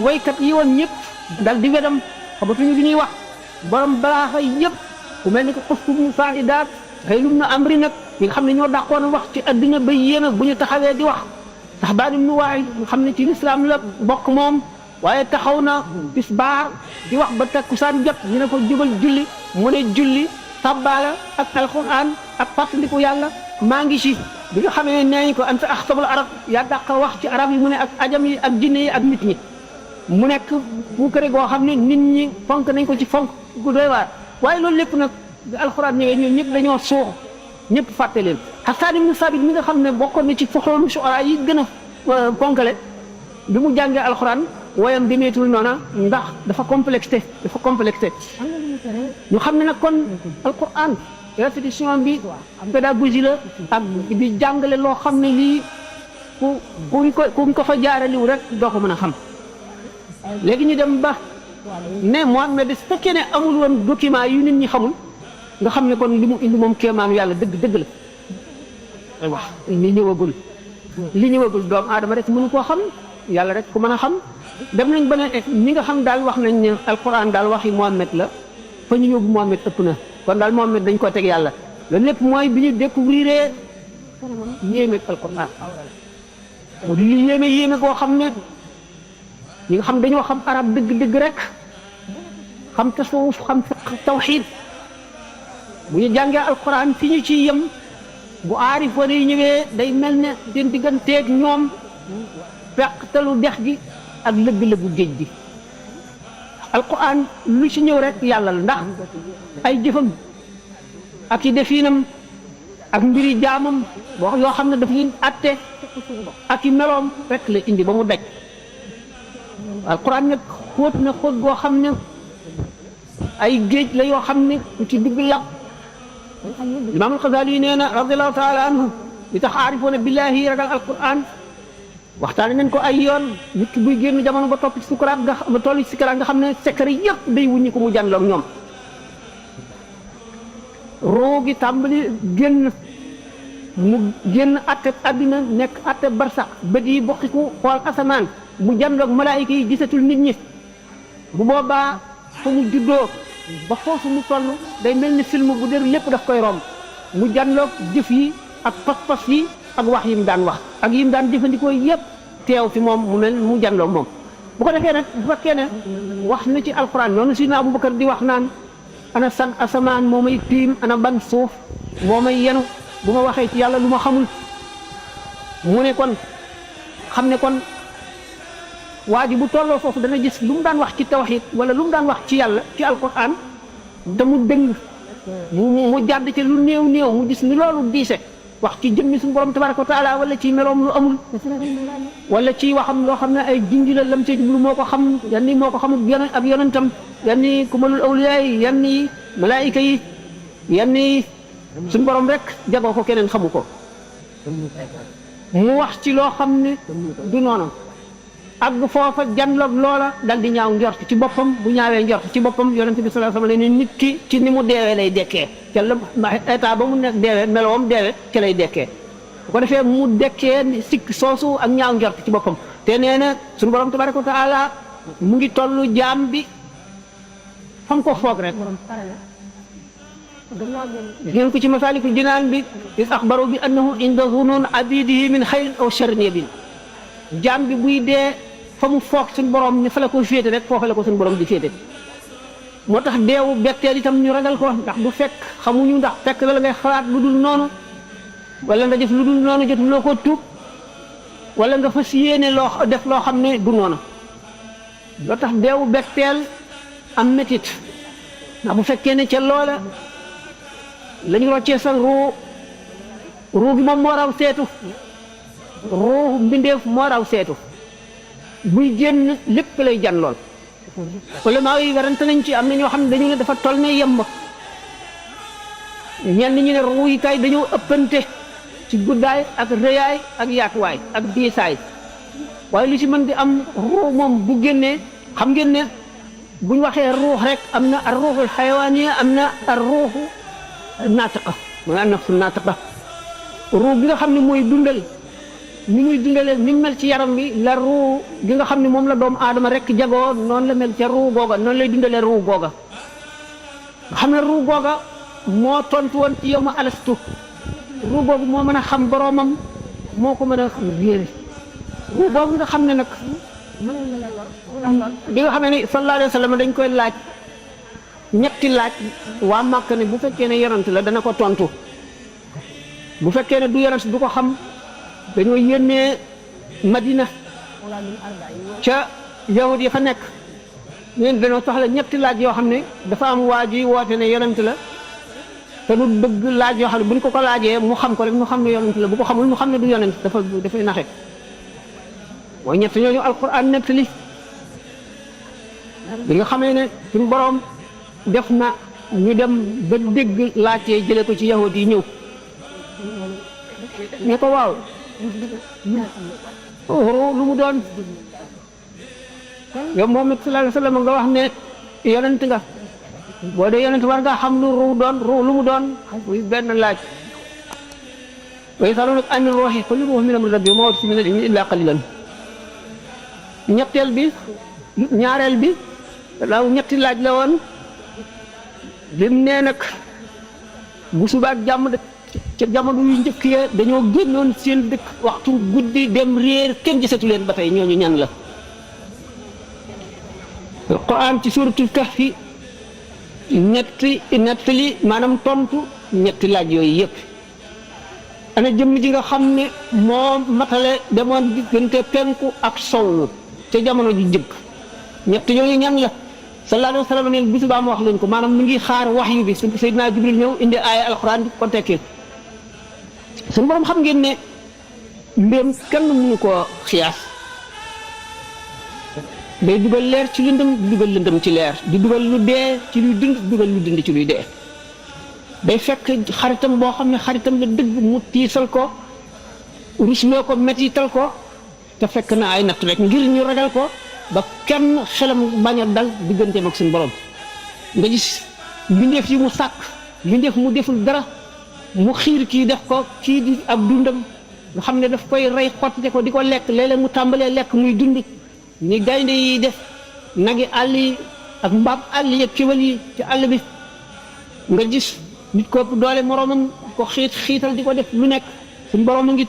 waykat yi woon ñëpp dal di wedam xamatuñu lu ñuy wax borom balaaxa yëpp ku mel ni ko xuftum saa idaat xëylum na amri nag ñi nga xam ne ñoo dàqoon wax ci adduna ba yéeme bu ñu taxawee di wax tax baanim nu waay nga xam ne ci lislaam la bokk moom waaye taxaw na tisbaar di wax ba takkusaan jot ñu ne ko jubal julli mu ne julli sabbaala ak alquran ak fàttaliku yàlla maa ngi ci bi nga xamee nee ko anta axsabul arab yaa dàq wax ci arab yi mu ne ak ajam yi ak jinne yi ak nit ñi mu nekk puukare goo xam ne nit ñi fonk nañ ko ci fonk gu doy waar waaye loolu lépp nag bi alxuraan ñëwee ñoom ñëpp dañoo suux ñëpp fàtte leen Hassan ibn Sabit mi nga xam ne bokkoon na ci fuxoolu shuara yi gën a ponkale bi mu jàngee alxuraan woyam demeetul noona ndax dafa complexé ñu xam ne nag kon alxuraan répétition bi pédagogie la ak di jàngale loo xam ne lii kuñ ko fa jaaraliw rek doo ko mën a xam léegi ñu dem ba ne Muhammad su fekkee ne amul woon document yu nit ñi xamul nga xam ne kon li mu indi moom kéemaanu yàlla dëgg la ay wax li ñëwagul doomu aadama rek mënu koo xam yàlla rek ku mën a xam dem nañ ba ne ñi nga xam daal wax nañ ne alquran daal waxi Muhammad la fa ñu yóbbu Muhammad ëpp na kon daal Muhammad dañ ko teg yàlla loolu lépp mooy bi ñu découvrir yéeme alquran moo di li yéeme koo xam ne ñi nga xam dañoo xam arab dëgg rek xam tasawuf xam tawxiid bu ñu jàngee alquran fi ñu ciy yem bu aarifoon yi ñëwee day mel ne seen digganteeg ñoom feqtalu dex gi ak lëgg-lëggu géej gi alquran lu ci ñëw rek yàlla la ndax ay jëfam ak i defiinam ak mbiri jaamam boo yoo xam ne daf leen atte ak i meloom rek la indi ba mu daj alquran nag xóot na xóot goo xam ne ay géej la yoo xam ne ku ci dugg yàq imaam al-Xasaali nee na radiallahu taala anhu li tax aarifoona billahi ragal alquran waxtaane nañ ko ay yoon nit ki buy génn jamono ba topp ci sukuraat ba toll ci sukuraat nga xam ne secret yëpp day wuññi ko mu jànloog ñoom roo gi tàmbali génn mu génn atte àddina nekk atte barsax bët yi bokkiku xool asamaan mu jànloog malaayika yi gisatul nit ñi bu boobaa fa mu juddoo ba foofu mu toll day mel ni film bu dër lépp daf koy romb mu jànloog jëf yi ak pas-pas yi ak wax yi mu daan wax ak yi mu daan jëfandikoo yëpp teew fi moom mu mel mu jànloog moom bu ko defee nag bu fekkee ne wax na ci alquran noonu si na Abubakar di wax naan ana san asamaan moo may tiim ana ban suuf moo may yenu bu ma waxee ci yàlla lu ma xamul mu ne kon xam ne kon waa ji bu tolloo foofu dana gis lu mu daan wax ci tawhid wala lu mu daan wax ci yàlla ci alquran te mu dëng mu jàdd ci lu néew mu gis ni loolu diise wax ci jëmmi suñu borom tabaraka wa taala wala ci meloom lu amul wala ci waxam loo xam ne ay junj la lam ca jublu moo ko xam yan ni moo ko xamul ab yonentam yan ni kumalul awliya yi yan ni malaayika yi yan ni suñu borom rek jagoo ko keneen xamu ko mu wax ci loo xam ne du noonu ak foofa janloog loola dal di ñaaw njort ci boppam bu ñaawee njort ci boppam yonent bi sallallahu alayhi wasallam ne nit ki ci ni mu deewee lay dekkee ca la état ba mu nekk deewee meloom deewee ca lay dekkee bu ko defee mu dekkee sikk soosu ak ñaaw njort ci boppam te nee na suñu borom tabaraka wa taala mu ngi tollu jaam bi fam ko foog rek ngeen ko ci Masaalikul Jinaan bi is axbaru bi annahu inda zunun abidihi min xayrin aw sharrin yabin jaam bi buy dee fa mu foog suñu borom ni fa la ko féete rek foofu la ko suñu borom di féete moo tax deewu betteel itam ñu ragal ko ndax du fekk xamuñu ndax fekk la ngay xalaat lu dul noonu wala nga def lu dul noonu jotuloo ko tuub wala nga fas yéene loo def loo xam ne du noonu loo tax deewu betteel am métit ndax bu fekkee ne ca loola la ñu roccee sa ruu gi moom moo raw seetu ruuxu mbindeef moo raw seetu buy génn lépp lay jan lool wala maa yi werante nañ ci am na ñoo xam ne dañu ne dafa toll ne yemb ñenn ñi ne ruu yi kay dañoo ëppante ci guddaay ak rëyaay ak yaatuwaay ak diisaay waaye lu ci mën di am ruu moom bu génnee xam ngeen ne buñ waxee ruux rek am na ar ruuxul xayawaaniya am na ar ruuxu naatiqa mooy an nafsu naatiqa ruu bi nga xam ne mooy dundal ni muy dundalee ni mel ci yaram bi la ruu gi nga xam ne moom la doomu aadama rek jagoo noonu la mel ca ruu googa noonu lay dundalee ruu googa nga xam ne ruu googa moo tontu woon ci yow ma alastu ruu googu moo mën a xam boroomam moo ko mën a réere ruu googu nga xam ne nag bi nga xam ne ni sallallahu alayhi wa sallam dañ koy laaj ñetti laaj waa Màkka ne bu fekkee ne yonent la dana ko tontu bu fekkee ne du yonent du ko xam dañoo yónnee Madina ca yahud ya fa nekk ñeen dañoo soxla ñetti laaj yoo xam ne dafa am waa ji woote ne yonent la te nu bëgg laaj yoo xam ne buñ ko laajee mu xam ko rek mu xam ne yonent la bu ko xamul mu xam ne du yonent dafay naxe mooy ñett ñooñu alquran nettali bi nga xamee ne suñu borom def na ñu dem ba dégg laajtee jële ko ci yahud yi ñëw ne ko waaw lu mu doon yow Muhammad sallallahu alayhi wa sallam nga wax ne yonent nga boo dee yonent war nga xam lu ruu doon ruu lu mu doon muy benn laaj wa yasalunaka ani ruuhi qul ruuhu min amri rabbi wa maa utiitum mina al-ilmi illaa qaliilan ñetteel bi ñaareel bi laaw ñetti laaj la woon lim nee nag bu subaak jàmm de ca jamono yu njëkk ya dañoo génnoon seen dëkk waxtu guddi dem réer kenn gisatu leen ba tey ñooñu ñan la Alquran ci suuratul Kahfi nettali maanaam tontu ñetti laaj yooyu yëpp ana jëmm ji nga xam ne moo matale demoon diggante penku ak sowwu ca jamono ji jëkk ñett yooyu ñan la sallallahu alayhi wa sallam ne bisu baa ma wax leen ko maanaam mi ngi xaar wahyu bi Seydina Jibril ñëw indi aaya alquran di ko tekkil suñu borom xam ngeen ne mbéem kenn mënu koo xiyaas day dugal leer ci lëndëm di dugal lëndëm ci leer di dugal lu dee ci luy dund di dugal lu dund ci luy dee day fekk xaritam boo xam ne xaritam la dëgg mu tiisal ko rusloo ko mettital ko te fekk na ay natt rek ngir ñu ragal ko ba kenn xelam bañ a dal digganteem ak suñu borom nga gis mbindeef yi mu sàkk mbindeef mu deful dara mu xiir kii def ko kii di ab dundam nga xam ne daf koy rey xottite ko di ko lekk léeg-léeg mu tàmbalee lekk muy dund ni gaynde yi def nagi àll yi ak mbaam àll yi ak kéwél yi ci àll bi nga gis nit ko doole moroomam ko xiital di ko def lu nekk suñu borom a ngi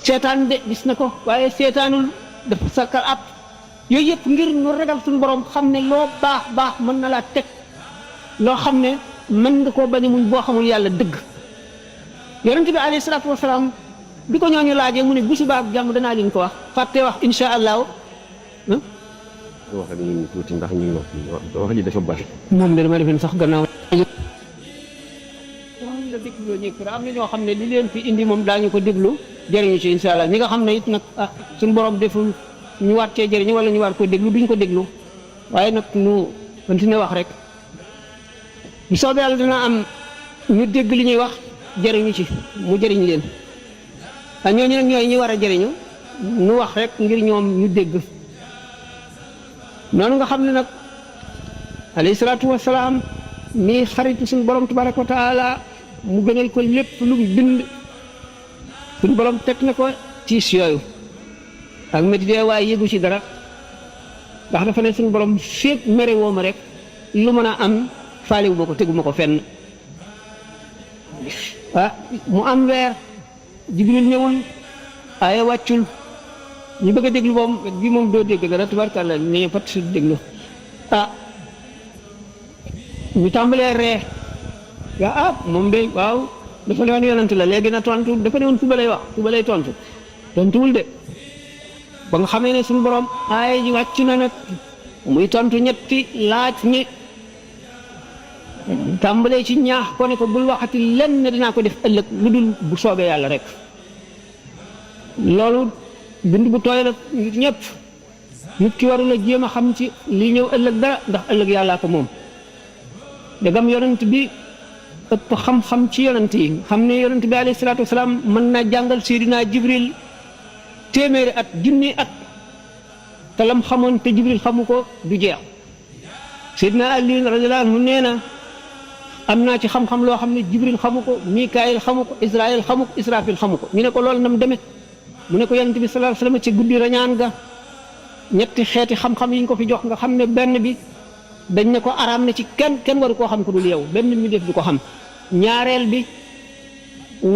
seetaan de gis na ko waaye seetaanul dafa sakkal ab yooyu yëpp ngir ñu ragal suñu borom xam ne loo baax baax mën na laa teg loo xam ne mën nga koo bañ muñ boo xamul yàlla dëgg yonent bi alayhi salaatu wasalaam bi ko ñooñu laajee mu ne bu subaa ak jàmm danaa leen ko wax fàtte wax insha allahu wax ak ñun tuuti ndax ñu ngi wax ji dafa bari. moom de dama defe sax gannaaw la dégloo ñëpp am na ñoo xam ne li leen fi indi moom daañu ko déglu jëriñu ci insha allah ñi nga xam ne it nag suñu borom deful ñu waat cee jëriñu wala ñu war ko déglu duñ ko déglu waaye nag ñu continuer wax rek bu soobee yàlla dina am ñu dégg li ñuy wax jëriñu ci mu jëriñ leen a ñooñu nag ñooy ñi war a jëriñu nu wax rek ngir ñoom ñu dégg noonu nga xam ne nag alayhi salaatu wasalaam mii xaritu suñu borom tabaraka wa taala mu gënal ko lépp lu mu bind suñu borom teg na ko tiis yooyu ak métti waaye yëgu ci dara ndax dafa ne suñu borom féeg mere woo ma rek lu mën a am faalewu ma ko teguma ko fenn mu am weer Jibril ñëwoon ay wàccul ñu bëgg a déglu moom bi moom doo dégg dara tubarkàlla ne pat su déglu ñu tàmbalee ree moom de waaw dafa ne woon yonent la léegi na tontu dafa ne woon suba lay wax suba lay tontuwul de ba nga xamee ne suñu borom ay ji wàcc na nag muy tontu ñetti laaj ñi tàmbalee ci ñaax ko ne ko bul waxati lenn ne dinaa ko def ëllëg lu dul bu soobee yàlla rek loolu bind bu tooy la ñëpp nit ki warul a jéem a xam ci li ñëw ëllëg dara ndax ëllëg yàllaa ko moom dagam yonent bi ëpp xam-xam ci yonent yi xam ne yonent bi alayhi salaatu wasalaam mën naa jàngal Seydina Jibril téeméeri at junni at te lam xamoon te Jibril xamu ko du jeex Seydina Ali radiyallahu anhu nee na am naa ci xam-xam loo xam ne Jibril xamu ko Mikaayil xamu ko Israël xamu ko Israfil xamu ko ñu ne ko loolu nam demee mu ne ko yonent bi sallallahu alayhi wasallam ci guddi rañaan ga ñetti xeeti xam-xam yi ñu ko fi jox nga xam ne benn bi dañ ne ko araam na ci kenn waru koo xam ko dul yow benn mi def du ko xam ñaareel bi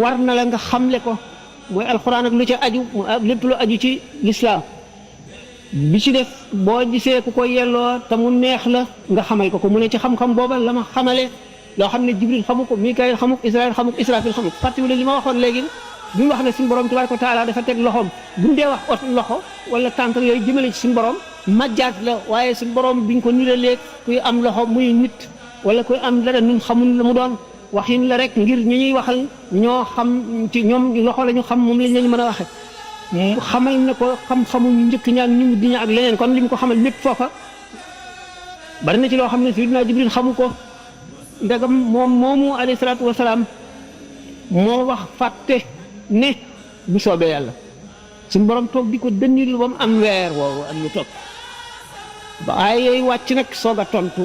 war na la nga xamle ko mooy alxuraan ak lu ca aju lépp lu aju ci lislaam bi ci def boo gisee ku ko yelloo te mu neex la nga xamal ko mu ne ci xam-xam booba la ma xamale loo xam ne Jibril xamu ko Mikaayil xamu ko Israël xamu ko Israfil xamu ko fàttewule li ma waxoon léegi bi mu wax ne suñu borom tabaaraka wa taala dafa teg loxoom bu ñu dee wax ot loxo wala tànk yooyu jëmale ci suñu borom majjaat la waaye suñu borom biñ ko niralee kuy am loxo muy nit wala kuy am dara ñun xamul la mu doon waxin la rek ngir ñi ñuy waxal ñoo xam ci ñoom loxo la ñu xam moom lañ leen mën a waxe xamal na ko xam-xamu ñu njëkk ñaak ñu mujj ña ak leneen kon li mu ko xamal lépp foofa bari na ci loo xam ne Sayyidina Jibril xamu ko ndegam moom moomu alayhi salaatu wasalaam moo wax fàtte ne bu soobee yàlla suñ borom toog di ko dënnil ba mu am weer woowu ak lu topp ba ay yooyu wàcc nag soog a tontu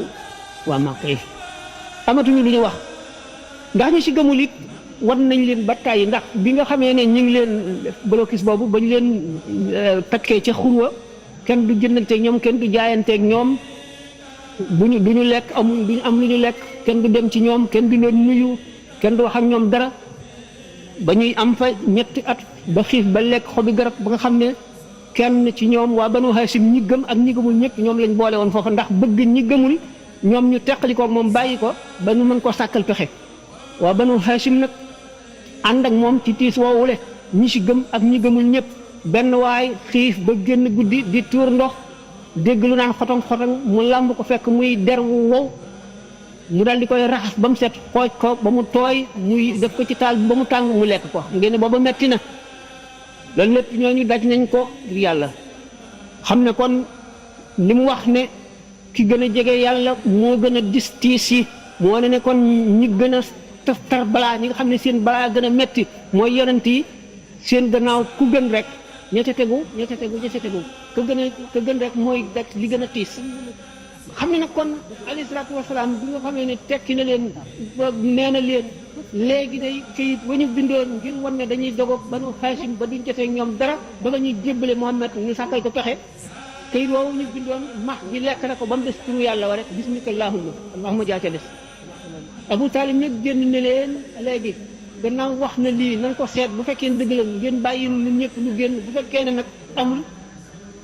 waa Màkka yi amatuñu lu ñu wax ndax ñu si gëmul it wan nañ leen ba tàyyi ndax bi nga xamee ne ñu ngi leen blocus boobu bañ leen takkee ca xurwa kenn du jëndanteeg ñoom kenn du jaayanteeg ñoom duñu lekk duñu am lu ñu lekk kenn du dem ci ñoom kenn du leen nuyu kenn du wax ak ñoom dara ba ñuy am fa ñetti at ba xiif ba lekk xobi garab ba nga xam ne kenn ci ñoom waa Banu Hashim ñi gëm ak ñi gëmul ñëpp ñoom lañ boole woon foofa ndax bëgg ñi gëmul ñoom ñu teqali ko moom bàyyi ko ba ñu mën koo sàkkal pexe waa Banu Hashim nag ànd ak moom ci tiis woowule ñi si gëm ak ñi gëmul ñëpp benn waay xiif ba génn guddi di tuur ndox dégg lu naan xotong xotong mu làmb ko fekk muy der wu wow mu daal di koy raxas ba mu set xooj ko ba mu tooy muy def ko ci taal ba mu tàng mu lekk ko ngeen ne booba metti na loolu lépp ñooñu daj nañ ko ngir yàlla xam ne kon li mu wax ne ki gën a jege yàlla moo gën a dis tiis yi moo ne kon ñi gën a tar balaa ñi nga xam ne seen balaa gën a metti mooy yonent yi seen gannaaw ku gën rek ña ca tegu ka gën rek mooy dak li gën a tiis xam ne nag kon alayhi salaatu wasalaam bi nga xamee ne tekki na leen nee na leen léegi day këyit wa ñu bindoon ngir wan ne dañuy dogoog Banu Hashim ba duñ jotee ñoom dara ba nga ñuy jébbale Muhammad ñu sàkkal ko pexe këyit woowu ñu bindoon max gi lekk na ko ba mu des turu yàlla wa rek bismika allahumma jaa ca des Abu Talib nag génn ne leen léegi gannaaw wax na lii nañ ko seet bu fekkee dëgg la ngeen bàyyi ñun ñëpp ñu génn bu fekkee ne nag amul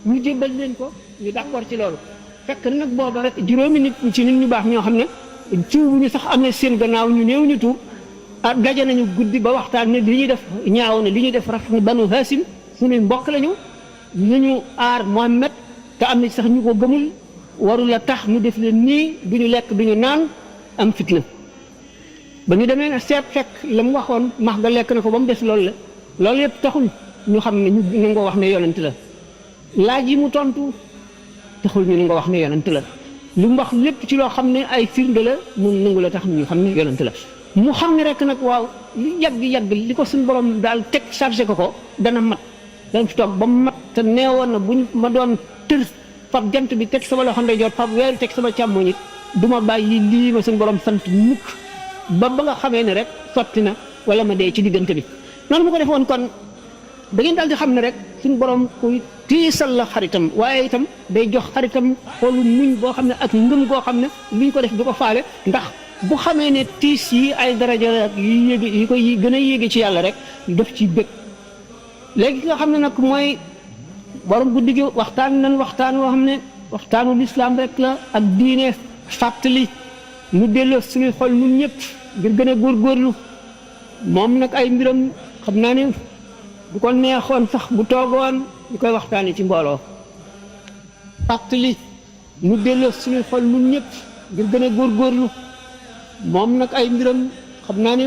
ñu jébbal leen ko ñu d'accord ci loolu fekk nag booba rek juróomi nit ci nit ñu baax ñoo xam ne tuubuñu sax am na seen gannaaw ñu néew ñu tuub ah daje nañu guddi ba waxtaan ne li ñuy def ñaaw na li ñuy def rafet na Banu Hashim suñuy mbokk lañu ñu aar Muhammad te am na sax ñu ko gëmul warul la tax ñu def leen nii duñu lekk duñu naan am fitna ba ñu demee na seet fekk la mu waxoon max ga lekk na ko ba mu des loolu la loolu yëpp taxul ñu xam ne ñu nangoo wax ne yonent la laaj yi mu tontu taxul ñu nangoo wax ne yonent la li mu wax lépp ci loo xam ne ay firnde la mun nangu la tax ñu xam ne yonent la mu xam ne rek nag waaw li yàgg li ko suñu borom daal teg chargé ko dana mat dana fi toog ba mu mat te neewoon na buñ ma doon tër fab jant bi teg sama loxo ndeyjoor fab weer teg sama càmmoñ it du ma bàyyi lii ma suñu borom sant mukk ba nga xamee ne rek sotti na wala ma dee ci diggante bi noonu mu ko defoon kon da ngeen daal di xam ne rek suñu borom kuy tiisal la xaritam waaye itam day jox xaritam xoolu muñ boo xam ne ak ngëm goo xam ne luñ ko def du ko faale ndax bu xamee ne tiis yi ay daraja ak yi koy gën a yéege ci yàlla rek def ci bëgg léegi ki nga xam ne nag mooy borom guddi gi waxtaan woo xam ne waxtaanu lislaam rek la ak diine fàttali ñu delloo suñuy xol ñun ñëpp ngir gën a góorgóorlu moom nag ay mbiram xam naa ne bu ko neexoon sax bu toogoon ñu koy waxtaanee ci mbooloo fàttali ñu delloo suñuy xol ñun ñëpp ngir gën a góorgóorlu moom nag ay mbiram xam naa ne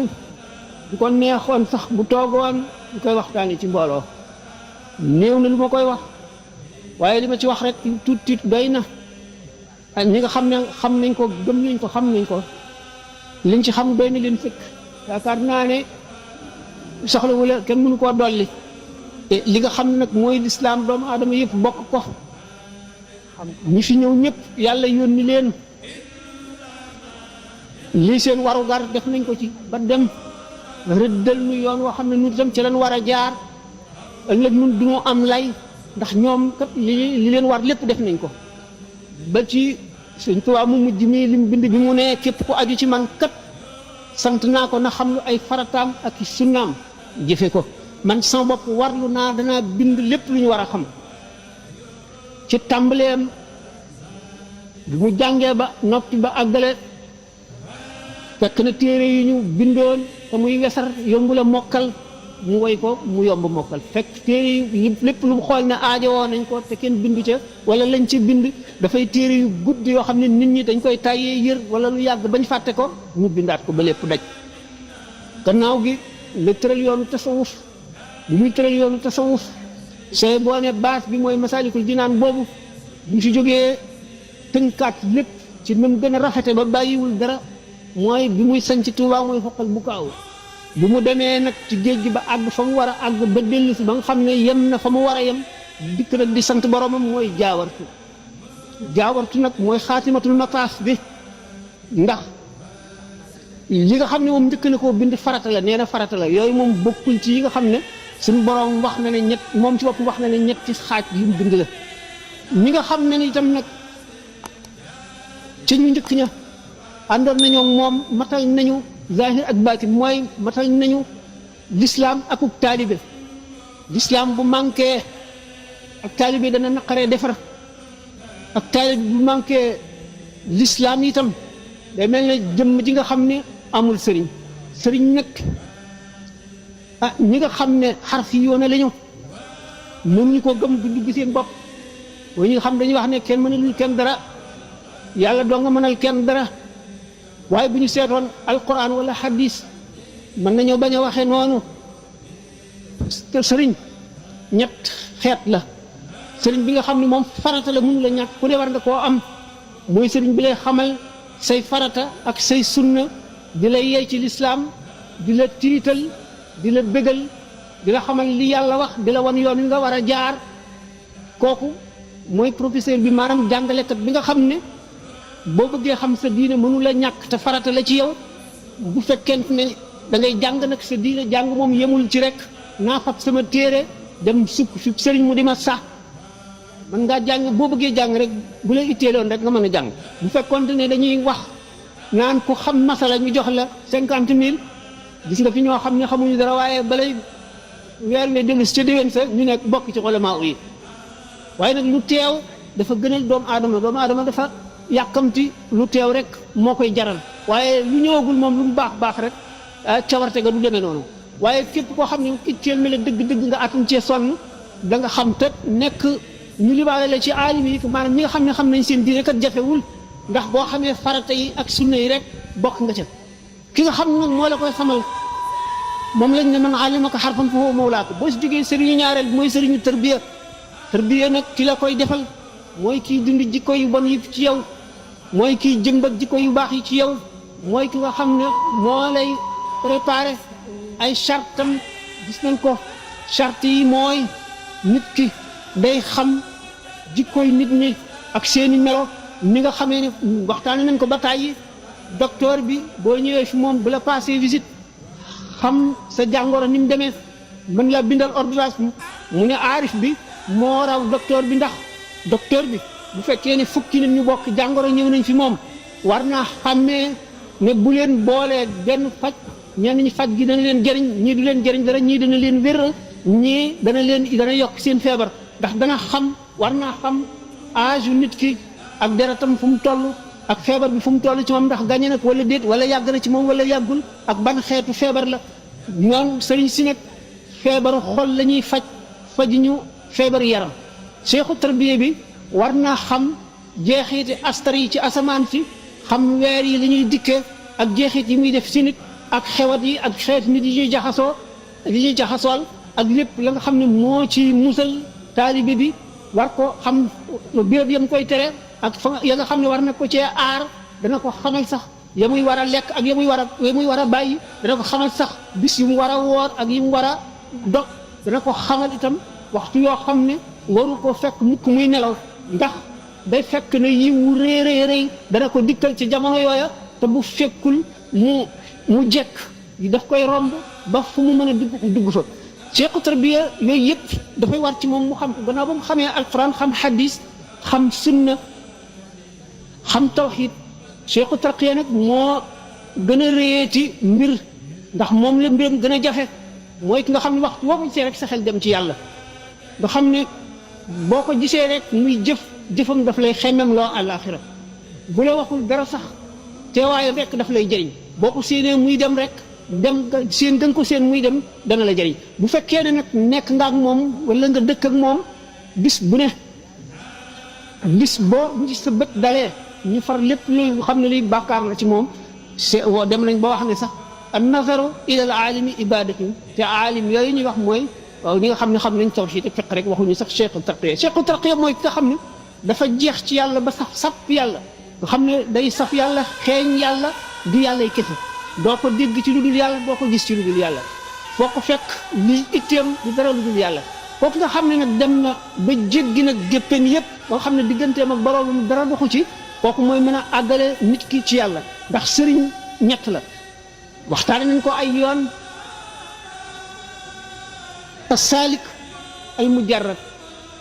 bu ko neexoon sax bu toogoon ñu koy waxtaanee ci mbooloo néew na lu ma koy wax waaye li ma ci wax rek tuuti doy na ñi nga xam ne xam nañ ko gëm nañ ko xam nañ ko liñ ci xam doy na leen fekk yaakaar naa ne soxla wala kenn mënu koo dolli li nga xam ne nag mooy lislaam doomu aadama yëpp bokk ko ñi fi ñëw ñëpp yàlla yónni leen lii seen warugar def nañ ko ci ba dem rëddal nu yoon woo xam ne nu tam ci leen war a jaar ëllëg nun du ñu am lay ndax ñoom kat li leen war lépp def nañ ko ba ci Sëñ Tuubaa mu mujj mii lim bind bi mu ne képp ku aju ci man kat sant naa ko na xam lu ay farataam ak sunnaam jëfe ko man sama bopp warlu naa danaa bind lépp lu ñu war a xam ci tàmbaleem bi mu jàngee ba noppi ba àggale fekk na téere yi ñu bindoon te muy wesar yomb la mokkal mu woy ko mu yomb mokkal fekk téere yi lépp lu mu xool ne aajowoo nañ ko te kenn bindu ca wala lañ ci bind dafay téere yu gudd yoo xam ne nit ñi dañ koy tàyyee yër wala lu yàgg bañ fàtte ko ñu bindaat ko ba lépp daj gannaaw gi la tëral yoonu tasawuf bi muy tëral yoonu tasawuf sooy boo ne baas bi mooy Masaalikul Jinaan boobu bu si jógee tënkaat lépp ci même gën a rafete ba bàyyiwul dara mooy bi muy sañ ci Tuubaa mooy xoqal bu kaaw bu mu demee nag ci géej gi ba àgg fa mu war a àgg ba dellu si ba nga xam ne yem na fa mu war a yem dikk nag di sant boromam mooy jaawartu nag mooy xaatimatul mataaf bi ndax li nga xam ne moom njëkk na koo bind farata la nee na farata la yooyu moom bokkul ci yi nga xam ne suñu borom wax na ne ñett moom ci bopp wax na ne ñetti xaaj yu mu bind la ñi nga xam ne ni itam nag ci ñu njëkk ña àndoon nañoo moom matal nañu zahir ak baatin mooy matal nañu lislaam akuk taalibe lislaam bu manqué ak taalibe dana naqaree defar ak taalibe bu manqué lislaam itam day mel ne jëmm ji nga xam ne amul sëriñ sëriñ nag ñi nga xam ne xarf yi yoone la ñu mënuñu ko gëm du dugg seen bopp waaye ñi nga xam dañuy wax ne kenn mënalul kenn dara yàlla doo nga mënal kenn dara waaye bu ñu seetoon alquran wala hadis mën nañoo bañ a waxee noonu te sëriñ ñett xeet la sëriñ bi nga xam ne moom farata la mënu la ñàkk ku ne war nga koo am mooy sëriñ bi lay xamal say farata ak say sunna di la yee ci lislaam di la tiital di la bégal di la xamal li yàlla wax di la wan yoon wi nga war a jaar kooku mooy professeur bi maanaam jàngalekat bi nga xam ne boo bëggee xam sa diine mënu la ñàkk te farata la ci yow bu fekkente ne da ngay jàng nag sa diine jàng moom yemul ci rek naa fab sama téere dem sukk fi sëriñ mu di ma sax mën ngaa jàng boo bëggee jàng rek bu la itteeloon rek nga mën a jàng bu fekkonte ne dañuy wax naan ku xam masala ñu jox la 50 000 gis nga fi ñoo xam ne xamuñu dara waaye balay weer ne dellu si ca déwén sa ñu nekk bokk ci ulamaa yi waaye nag lu teew dafa gënal doomu aadama dafa yàkkamti lu teew rek moo koy jaral waaye lu ñëwagul moom lu mu baax rek cawarte ga du demee noonu waaye képp koo xam ne itteel na la dëgg-dëgg nga atum cee sonn da nga xam te nekk ñu libaale la ci aalim yi maanaam ñi nga xam ne xam nañ seen diine kat jafewul ndax boo xamee farata yi ak sunna yi rek bokk nga ca ki nga xam nag moo la koy xamal moom lañ ne man alimaka xarfan fa huwa mawlaaka boo si jógee sëriñu ñaareel mooy sëriñu tarbiya nag ki la koy defal mooy kiy dund jikko yu bon yi ci yow mooy kiy jëmbat jikko yu baax yi ci yow mooy ki nga xam ne moo lay préparé ay chartam gis nañ ko charte yi mooy nit ki day xam jikkoy nit ñi ak seeni melo ni nga xamee ne waxtaane nañ ko ba tàyyi docteur bi boo ñëwee fi moom bu la passé visite xam sa jàngoro ni mu demee mën la bindal ordonnance mu ne aarif bi moo raw docteur bi ndax docteur bi bu fekkee ne fukki nit ñu bokk jàngoro ñëw nañ fi moom war naa xàmmee ne bu leen boolee benn faj ñenn ñi faj gi dana leen jëriñ ñii du leen jëriñ dara ñii dana leen wér ñii dana yokk seen feebar ndax dana xam war naa xam âge nit ki ak deretam fu mu toll ak feebar bi fu mu toll ci moom ndax gàññe na ko wala déet wala yàgg na ci moom wala yàggul ak ban xeetu feebar la ñoom sëriñ si nag feebaru xol la ñuy faji ñu feebar yaram seexu tarbiya bi war naa xam jeexiti astar yi ci asamaan si xam weer yi li ñuy dikkee ak jeexit yi muy def si nit ak xewat yi ak xeet nit yi ñuy jaxasool ak lépp la nga xam ne moo ci musal taalibe bi war ko xam béréb yam koy tere ak fa ya nga xam ne war na ko cee aar dana ko xamal sax ya muy war a lekk ak ya muy war a bàyyi dana ko xamal sax bis yu mu war a woor ak yi mu war a dog dana ko xamal itam waxtu yoo xam ne waru ko fekk mukk muy nelaw ndax day fekk ne yi wu rëy dana ko dikkal ci jamono yooya te bu fekkul mu jekk daf koy romb ba fu mu mën a dugg fa cheikhu tarbiya yooyu yëpp dafay war ci moom mu xam ko gannaaw ba mu xamee alquran xam hadis xam sunna xam tawxid cheikhu tarqiya nag moo gën a réyeeti mbir ndax moom la mbiram gën a jafe mooy ki nga xam ne waxtu boo ko gisee rek sa xel dem ci yàlla nga xam ne boo ko gisee rek muy jëfam daf lay xemmem loo àllaaxira bu la waxul dara sax teewaayu rek daf lay jëriñ boo ko séenee muy dem rek dem nga seen gën ko seen muy dem dana la jëriñ bu fekkee ne nag nekk nga ak moom wala nga dëkk ak moom bis bu ne bis boo bu sa bët dalee ñu far lépp lu xam ne liy bàkkaar la ci moom woo dem nañ ba wax ne sax an nazaru ila al aalimi ibadatu te aalim yooyu ñuy wax mooy waaw ñi nga xam ne xam nañ tawxiid te fiq rek waxuñu sax cheikhu tarqiya mooy ki nga xam ne dafa jeex ci yàlla ba saf yàlla nga xam ne day saf yàlla xeeñ yàlla di yàllay kese doo ko dégg ci lu dul yàlla doo ko gis ci lu dul yàlla foo ko fekk li itteem di dara lu dul yàlla kooku nga xam ne nag dem na ba jéggi nag géppeen yépp boo xam ne digganteem ak boroomam dara doxu ci kooku mooy mën a àggale nit ki ci yàlla ndax sëriñ ñett la waxtaane nañ ko ay yoon as-saalik al mujarrad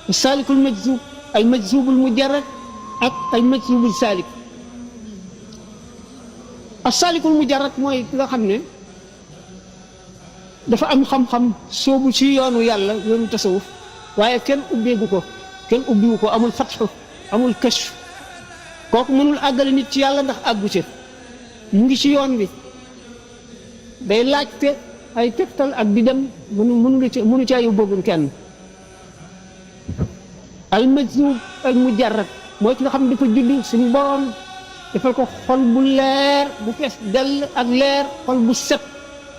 as-saalikul majzuub al majzuubul mujarrad ak al majzuubul saalik as-saalikul mujarrad mooy ki nga xam ne dafa am xam-xam soobu ci yoonu yàlla yoonu tasawuf waaye kenn ubbeegu ko kenn ubbiwu ko amul fatxu amul kashf kooku mënul àggale nit ci yàlla ndax àggu ci mu ngi ci yoon bi day laajte ay tegtal ak di dem mënu caa yóbboogun kenn al majzuub al mujarrad mooy ki nga xam ne dafa judd suñu borom defal ko xol bu leer bu fees dell ak leer xol bu set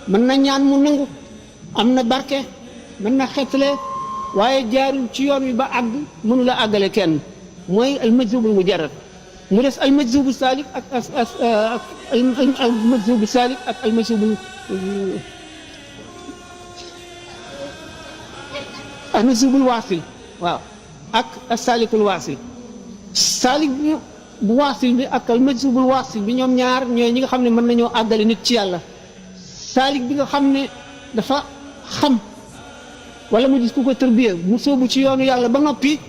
mën na ñaan mu nangu am na barke mën na xetle waaye jaarul ci yoon wi ba àgg mënu la àggale kenn mooy al majzuubul mujarrad mu des al majzuubu saalik ak al majzuubu saalik ak al majzuubu al majzuubul waasil waaw ak as saalikul waasil saalik bi bu waasil bi ak al majzuubul waasil bi ñoom ñaar ñooy ñi nga xam ne mën nañoo àggale nit ci yàlla saalik bi nga xam ne dafa xam wala mu gis ku ko tërbiya mu sóobu ci yoonu yàlla ba noppi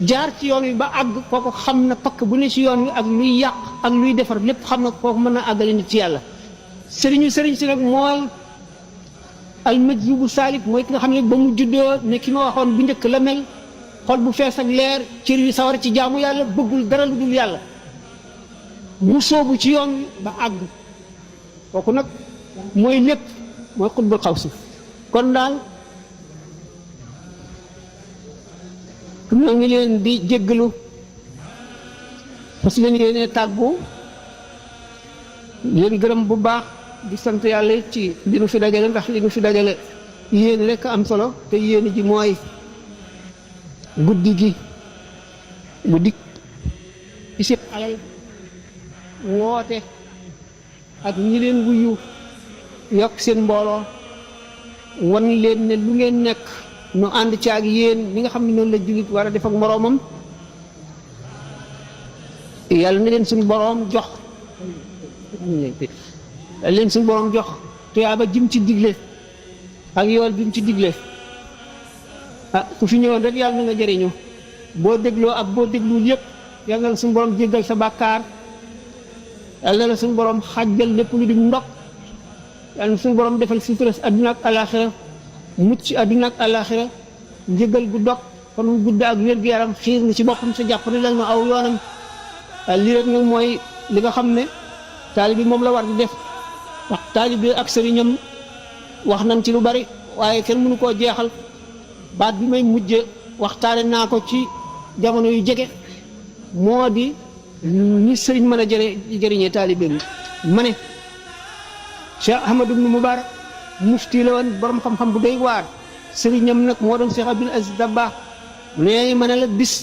jaar ci yoon wi ba àgg kooku xam na pakk bu ne ci yoon wi ak luy yàq ak luy defar lépp xam na kooku mën na àggale nit ci yàlla sëriñ si nag mooy al majzubu saalik mooy ki nga xam ne ba mu juddoo ne ki ma waxoon bu njëkk la mel xol bu fees ak leer cër yu sawar ci jaamu yàlla bëggul dara lu dul yàlla mu sóobu ci yoon wi ba àgg kooku nag mooy lépp mooy xutbul xawsi kon daal ñoo ngi leen di jéggalu parce que leen yéene tàggu leen gërëm bu baax di sant yàlla ci li nu fi dajale ndax li nu fi dajale yéen rekk am solo te yéen ji mooy guddi isib alal woote ak ñi leen wuyu yokk seen mbooloo wan leen ne lu ngeen nekk nu ànd ci ak yéen li nga xam ne noonu la jullit war a def ak moroomam yàlla na leen suñu boroom jox tuyaaba jim ci digle ak yool jim ci digle ku fi ñëwoon rek yàlla na nga jëriñu boo dégloo ak boo dégluwul yëpp yàlla na la suñu boroom jéggal sa bàkkaar yàlla na la suñu boroom xàjjal lépp lu di ndok yàlla na suñu boroom defal suturas adduna ak alaxira mucc ci àdduna ak àllaaxira njëgal gu dog kon mu gudd ak wér-gu-yaram xiir ni ci boppam sa jàpp ne lal ma aw yoonam lii rek nag mooy li nga xam ne taalibe bi moom la war di def wax taalibe bi ak sëriñam wax nañ ci lu bari waaye kenn mënu koo jeexal baat bi may mujje waxtaane naa ko ci jamono yu jege moo di ni sëriñ mën a jëriñee taalibe bi ma ne Cheikh Ahmadou ibn Mubarak mufti la woon borom xam-xam bu doy waar sëriñam nag moo doon Cheikh Abdul Aziz Dabakh nee ma ne la bis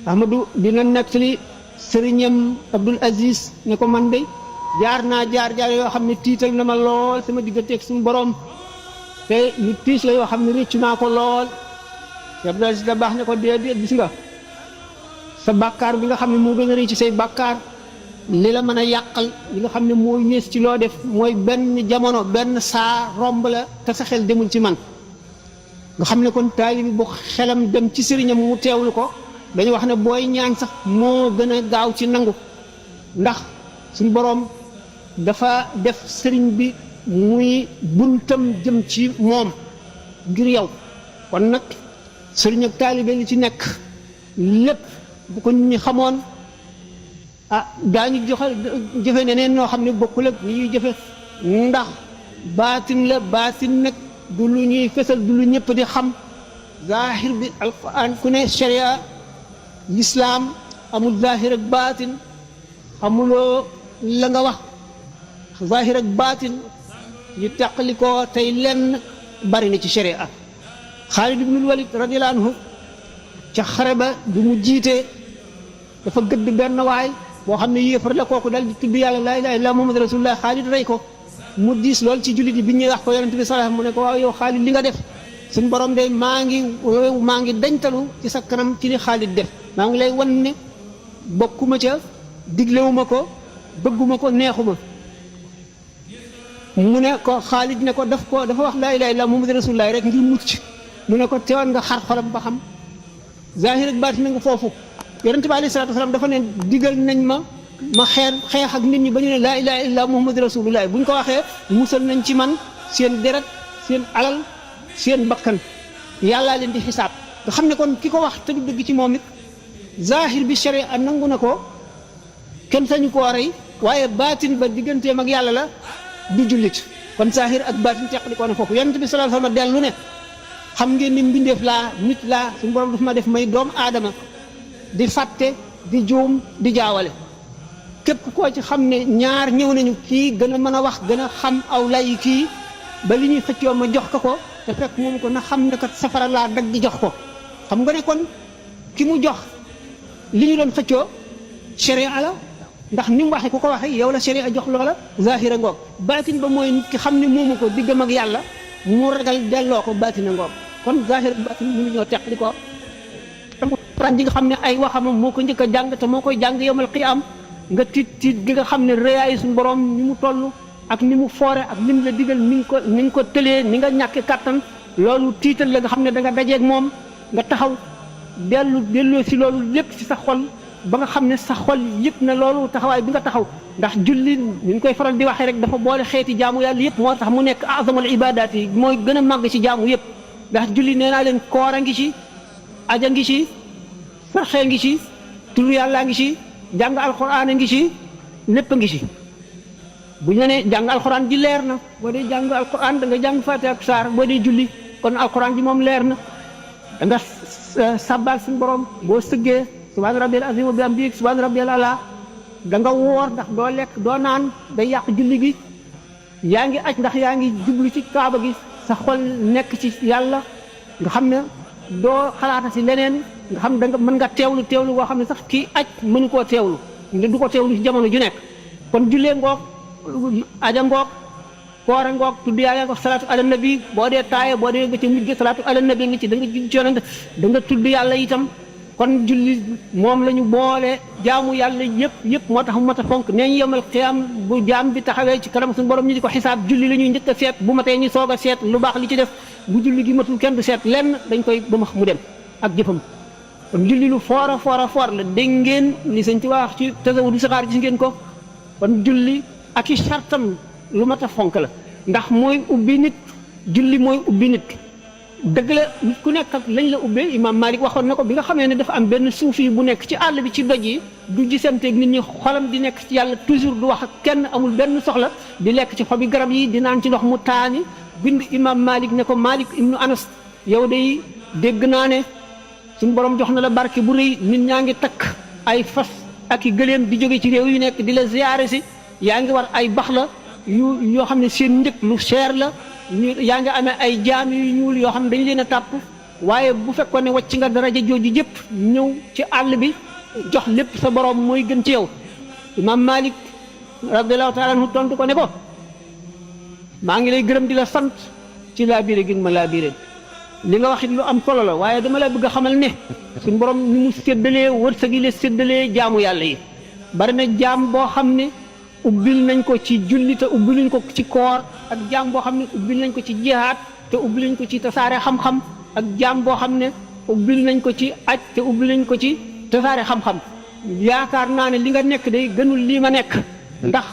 Ahmadou dina nettali sëriñam Abdul Aziz ne ko man de jaar yoo xam ne tiital na ma lool sama digganteeg suñu borom te yu tiis la yoo xam ne réccu naa ko lool Cheikh Abdul Aziz Dabakh ne ko déedéet gis nga sa bàkkaar bi nga xam ne moo gën a rëy ci say bàkkaar li la mën a yàqal li nga xam ne moo yées ci loo def mooy benn jamono benn saa romb la te sa xel demul ci man nga xam ne kon taalibi bu xelam dem ci sëriñam mu teewlu ko dañu wax ne booy ñaan sax moo gën a gaaw ci nangu ndax suñu boroom dafa def sëriñ bi muy buntam jëm ci moom ngir yow kon nag sëriñ ak taalibe li ci nekk lépp bu ko nit ñi xamoon daañu jëfe neneen noo xam ne bokkul ak ni ñuy jëfe ndax baatin la baatin nag du lu ñuy fesal du lu ñëpp di xam zahir bi alquran ku ne sharia lislaam amul zahir ak baatin amuloo la nga wax zahir ak baatin ñu teqali ko tey lenn bari na ci sharia Xaalid ibnul Walid radiyallahu anhu ca xare ba bi mu jiitee dafa gëdd benn waay boo xam ne yéefar la kooku dal di tudd yàlla laa ilaaha illallaah Muhammad rasulullah Xaalid rey ko mu diis lool ci jullit yi bi ñuy wax ko yonent bi sallallahu alayhi wasallam mu ne ko waaw yow Xaalid li nga def suñ borom de maa ngi dañtalu ci sa kanam ci li Xaalid def maa ngi lay wan ne bokkuma ca diglewuma ko bëgguma ko neexuma mu ne ko Xaalid ne ko dafa wax laa ilaaha illallaah Muhammad rasulullah rek ngir mucc mu ne ko teewoon nga xar xolam ba xam zahir ak baatin nga foofu yonent bi alayhi salaatu wasalaam dafa ne digal nañ ma xeex ak nit ñi ba ñu ne laa ilaaha illallaah Muhammad rasulullah bu ñu ko waxee musal nañ ci man seen deret seen alal seen bakkan yàllaa leen di xisaab nga xam ne kon ki ko wax te du dëgg ci moom it zahir bi sharia nangu na ko kenn sañu koo rey waaye baatin ba digganteem ak yàlla la du jullit kon zahir ak baatin teqali ko na foofu yonent bi sallallahu alayhi wasallam dellu ne xam ngeen ni mbindeef laa nit laa suñu borom dafa ma def may doomu aadama di fàtte di juum di jaawale képp koo ci xam ne ñaar ñëw nañu kii gën a mën a wax gën a xam aw lay kii ba li ñuy xëccoo ma jox ko te fekk moom ko na xam ne kat safara laa dag di jox ko xam nga ne kon ki mu jox li ñu doon xëccoo sharia la ndax ni mu waxee ku ko waxee yow la sharia jox loola zahira ngoog baatin ba mooy nit ki xam ne moomu ko diggam ak yàlla mu ragal delloo ko baatina ngoog kon zahir ak baatin mënu ñoo teqli ko Alxuraan ji nga xam ne ay waxamam moo ko njëkk a jàng te moo koy jàng yawmal qiyaam nga tiit gi nga xam ne rëyaay suñu borom ni mu toll ak ni mu foore ak lim la digal ni nga ko tëlee ni nga ñàkke kàttan loolu tiital la nga xam ne da nga dajeeg moom nga taxaw delloo si loolu lépp ci sa xol ba nga xam ne sa xol yëpp na loolu taxawaay bi nga taxaw ndax julli ni ñu koy faral di waxee rek dafa boole xeeti jaamu yàlla yëpp moo tax mu nekk azamul ibadaat yi mooy gën a màgg ci jaamu yëpp ndax julli nee naa leen koor a ngi ci aja ngi ci sarxee ngi ci turu yàllaa ngi ci jàng alxuraan a ngi ci lépp a ngi ci bu ñu nee jàng alxuraan ji leer na boo dee jàng alxuraan da nga jàng Faatiha ak saar boo dee julli kon alxuraan ji moom leer na da nga sabbal suñu borom boo sëggee subhaana rabbiyal aziim wa bihamdihi subhaana rabbiyal a'laa da nga woor ndax doo lekk doo naan day yàq julli gi yaa ngi aj ndax yaa ngi jublu ci kaaba gi sa xol nekk ci yàlla nga xam ne doo xalaata si leneen nga xam da nga mën nga teewlu boo xam ne sax kii aj mënu koo teewlu du ko teewlu ci jamono ju nekk kon jullee ngoog aja ngoog koor a ngoog tudd yàlla ngoog salaatu ala nabi boo dee taaye boo dee ba ca mujj salaatu ala nabi ngi ci da nga julli ci yonent da nga tudd yàlla itam kon julli moom la ñu boole jaamu yàlla yëpp moo tax mu mat a fonk nee ñu yemal xiyaam bu jaam bi taxawee ci kanam suñu borom ñu di ko xisaab julli la ñuy njëkk a seet bu matee ñu soog a seet lu baax li ci def bu julli gi matul kenn du seet lenn dañ koy ba max mu dem ak jëfam kon julli lu foor la dégg ngeen li sëñ ci wax ci tasawudu sixaar gis ngeen ko kon julli ak i sartam lu mat a fonk la ndax mooy ubbi nit julli mooy ubbi nit dëgg la nit ku nekk ak lañ la ubbee Imam Malik waxoon na ko bi nga xamee ne dafa am benn suufi bu nekk ci àll bi ci doj yi du gisanteeg nit ñi xolam di nekk ci yàlla toujours du wax ak kenn amul benn soxla di lekk ci xobi garab yi di naan ci ndox mu taani bind Imam Malik ne ko Malik ibnu Anas yow day dégg naa ne suñu borom jox na la barke bu rëy nit ñaa ngi takk ay fas ak i gëléem di jóge ci réew yu nekk di la ziyaare si yaa ngi war ay bax la yoo xam ne seen njëg lu cher la yaa ngi amee ay jaam yu ñuul yoo xam ne dañu leen a tàpp waaye bu fekkoon ne wàcc nga daraja jooju jëpp ñëw ci àll bi jox lépp sa borom mooy gën ci yow Imam Malik radiyallahu taala anhu tontu ko ne ko maa ngi lay gërëm di la sant ci laabire gi ma laabire li nga wax it lu am solo la waaye dama la bëgg a xamal ne suñu borom ni mu séddalee wërsëg yi la séddalee jaamu yàlla yi bari na jaam boo xam ne ubbil nañ ko ci julli te ubbiluñ ko ci koor ak jaam boo xam ne ubbil nañ ko ci jihaad te ubbiluñ ko ci tasaare xam-xam ak jaam boo xam ne ubbil nañ ko ci aj te ubbiluñ ko ci tasaare xam-xam yaakaar naa ne li nga nekk day gënul lii ma nekk ndax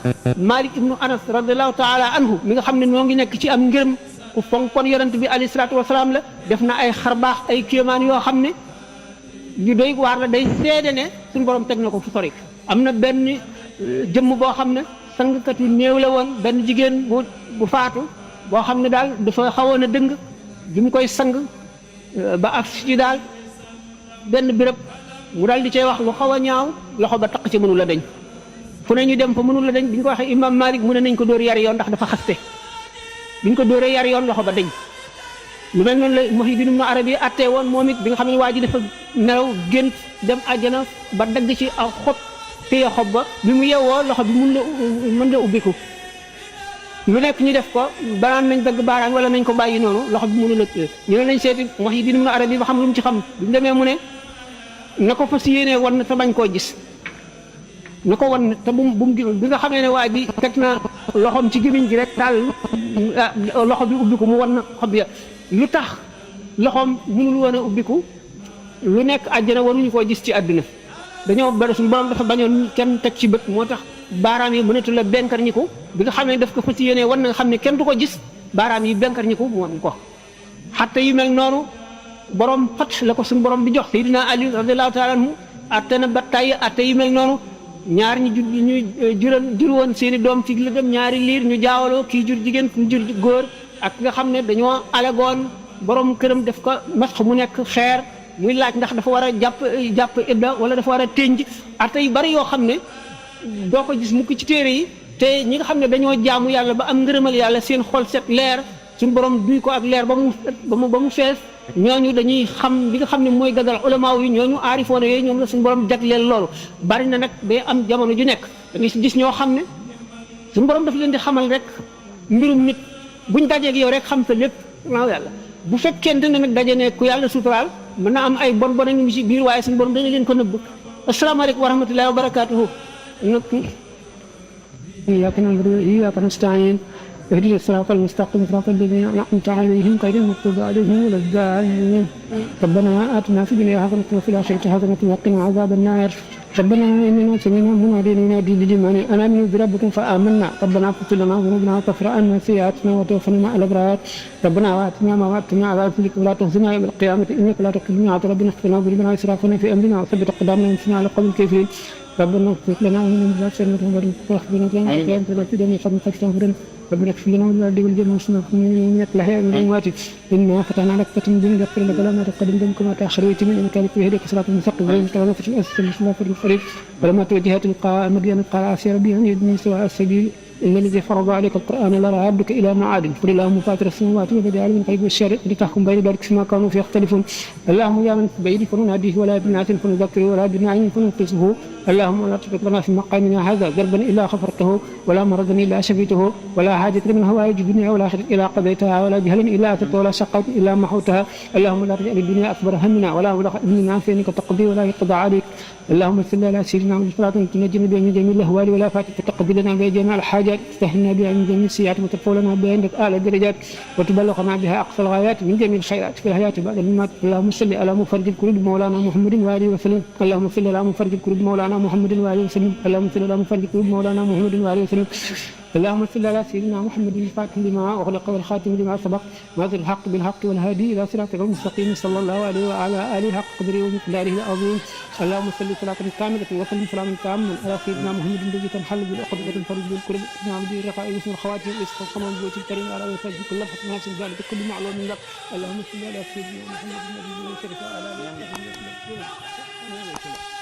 Malik ibnu Anas radiallahu taala anhu mi nga xam ne noo ngi nekk ci am ngërëm ku fonkoon yonent bi alayhi salaatu wasalaam la def na ay xarbaax ay kéemaan yoo xam ne yu doy waar la day seede ne suñu borom teg na ko fu sori am na benn jëmm boo xam ne sangkat yu néew la woon benn jigéen bu faatu boo xam ne daal dafa xawoon a dëng bi mu koy sang ba ak ci daal benn béréb mu daal di cay wax lu xaw a ñaaw loxo ba taq ci mënu la dañ fu ne ñu dem fa mënu la dañ bi ñu ko waxee Imam Malik mu ne nañ ko dóor yar yoon ndax dafa xaste bi ñu ko dóoree yar yoon loxo ba dañ lu mel noonu la Muhyiddin Ibn Arabi attee woon moom it bi nga xam ne waa ji dafa nelaw gént dem àjjana ba dagg ci aw xob téye xob ba bi mu yeewoo loxo bi mën la ubbiku lu nekk ñu def ko banaan nañ dagg baaraan wala nañ ko bàyyi noonu loxo bi mënu la ñu ne nañ seeti wax yi dina mën a arab yi ba xam lu mu ci xam bi mu demee mu ne na ko fas yéenee wan na te bañ koo gis na ko wan te bu mu bi nga xamee ne waaye bi teg na loxoom ci gémmiñ gi rek daal loxo bi ubbiku mu wan na xob ya lu tax loxoom mënul woon a ubbiku lu nekk àjjana waruñu koo gis ci àdduna dañoo bari suñu borom dafa bañoon kenn teg ci bët moo tax baaraam yi mënatu la benkar ñi ko bi nga xam ne daf ko fas yéenee wan na nga xam ne kenn du ko gis baaraam yi benkar ñi ko mu wan ko xatte yu mel noonu borom fat la ko suñu borom bi jox Seydina Ali radiyallahu taala anhu atte na ba tàyyi atte yu mel noonu ñaar ñi jur woon seen i doom ci la dem ñaari liir ñu jaawaloo kii jur jigéen kii jur góor ak nga xam ne dañoo alegoon borom këram def ko masx mu nekk xeer muy laaj ndax dafa war a jàpp idda wala dafa war a tënj atte yu bari yoo xam ne doo ko gis mukk ci téere yi te ñi nga xam ne dañoo jaamu yàlla ba am ngërëmal yàlla seen xol set leer suñu borom duy ko ak leer ba mu fees ñooñu dañuy xam li nga xam ne mooy gadal ulama yi ñooñu aarifoona yooyu ñoom la suñu borom jagleel loolu bari na nag day am jamono ju nekk da ngay si gis ñoo xam ne suñu borom daf leen di xamal rek mbirum nit buñ dajeeg yow rek xam sa lépp naaw yàlla bu fekkente ne nag daje ne ku yàlla suturaal mën na am ay bon bon ñu ci biir waaye suñu borom dana leen ko nëbb asalaamaaleykum wa rahmatullahi wa barakaatuhu iyyaka na'budu wa iyyaka nasta'in اهدنا الصراط المستقيم صراط الذين أنعمت عليهم غير المغضوب عليهم ولا الضالين ربنا آتنا في الدنيا حسنة وفي الآخرة حسنة وقنا عذاب النار ربنا إننا سمعنا مناديا ينادي للإيمان أن آمنوا بربكم فآمنا ربنا اغفر لنا ذنوبنا وكفر عنا سيئاتنا وتوفنا مع الأبرار ربنا وآتنا ما وعدتنا على رسلك ولا تخزنا يوم القيامة إنك لا تخلف الميعاد ربنا اغفر لنا ذنوبنا وإسرافنا في أمرنا وثبت أقدامنا وانصرنا على القوم الكافرين ربنا اغفر لنا ومن ذات سنة واحفظنا ولا تدعنا قبل فتح ربنا اغفر لنا ولوالدينا وللمسلمين من الأحياء من الأموات إنا فتحنا لك فتحا مبينا ليغفر لك ما تقدم ذنبك وما تأخر ويتم إنك على كل هديك صراط مستقيم وإنك على نفس الأسفل المسلمين الفريق ولما توجهت القاء مدين قال عسى ربي أن يهدني سواء السبيل إن الذي فرض عليك القرآن لرادك إلى معاد قل اللهم فاطر السماوات والأرض عالم الغيب والشهادة لتحكم بين ذلك فيما كانوا فيه يختلفون اللهم يا من بعيد فنناديه ولا بناس فنذكره ولا بنعيم فننقذه اللهم لا تترك لنا في مقامنا هذا ذنبا إلا غفرته ولا مرضا إلا شفيته ولا حاجة من هوائج الدنيا ولا آخرة إلا قضيتها ولا جهلا إلا أتت ولا شقوة إلا محوتها اللهم لا تجعل الدنيا أكبر همنا ولا مبلغ علمنا فإنك تقضي ولا يقضى عليك اللهم صل على سيدنا محمد صلاة تنجينا بها من جميع الأهوال ولا فاتت تقضي لنا بها جميع الحاجات تستهلنا بها من جميع السيئات وترفع لنا بها عندك أعلى الدرجات وتبلغنا بها أقصى الغايات من جميع الخيرات في الحياة بعد الممات اللهم صل على مفرج الكروب مولانا محمد وآله وسلم اللهم صل على مفرج الكروب مولانا محمد وآله وسلم اللهم صل على مفرج الكروب مولانا محمد وآله وسلم اللهم صل على سيدنا محمد الفاتح لما أغلق والخاتم لما سبق ناصر الحق بالحق والهادي إلى صراطك المستقيم صلى الله عليه وعلى آله حق قدره ومقداره العظيم اللهم صل صلاة كاملة وسلم سلاما تاما على سيدنا محمد الذي تنحل بالعقد وتنفرج بالكرب نعم به الرقاء واسم الخواتم واسم الصمام بوت الكريم على وسائل كل لفظ ناس ذلك كل معلوم لك اللهم صل على سيدنا محمد النبي الشريف على آله وصحبه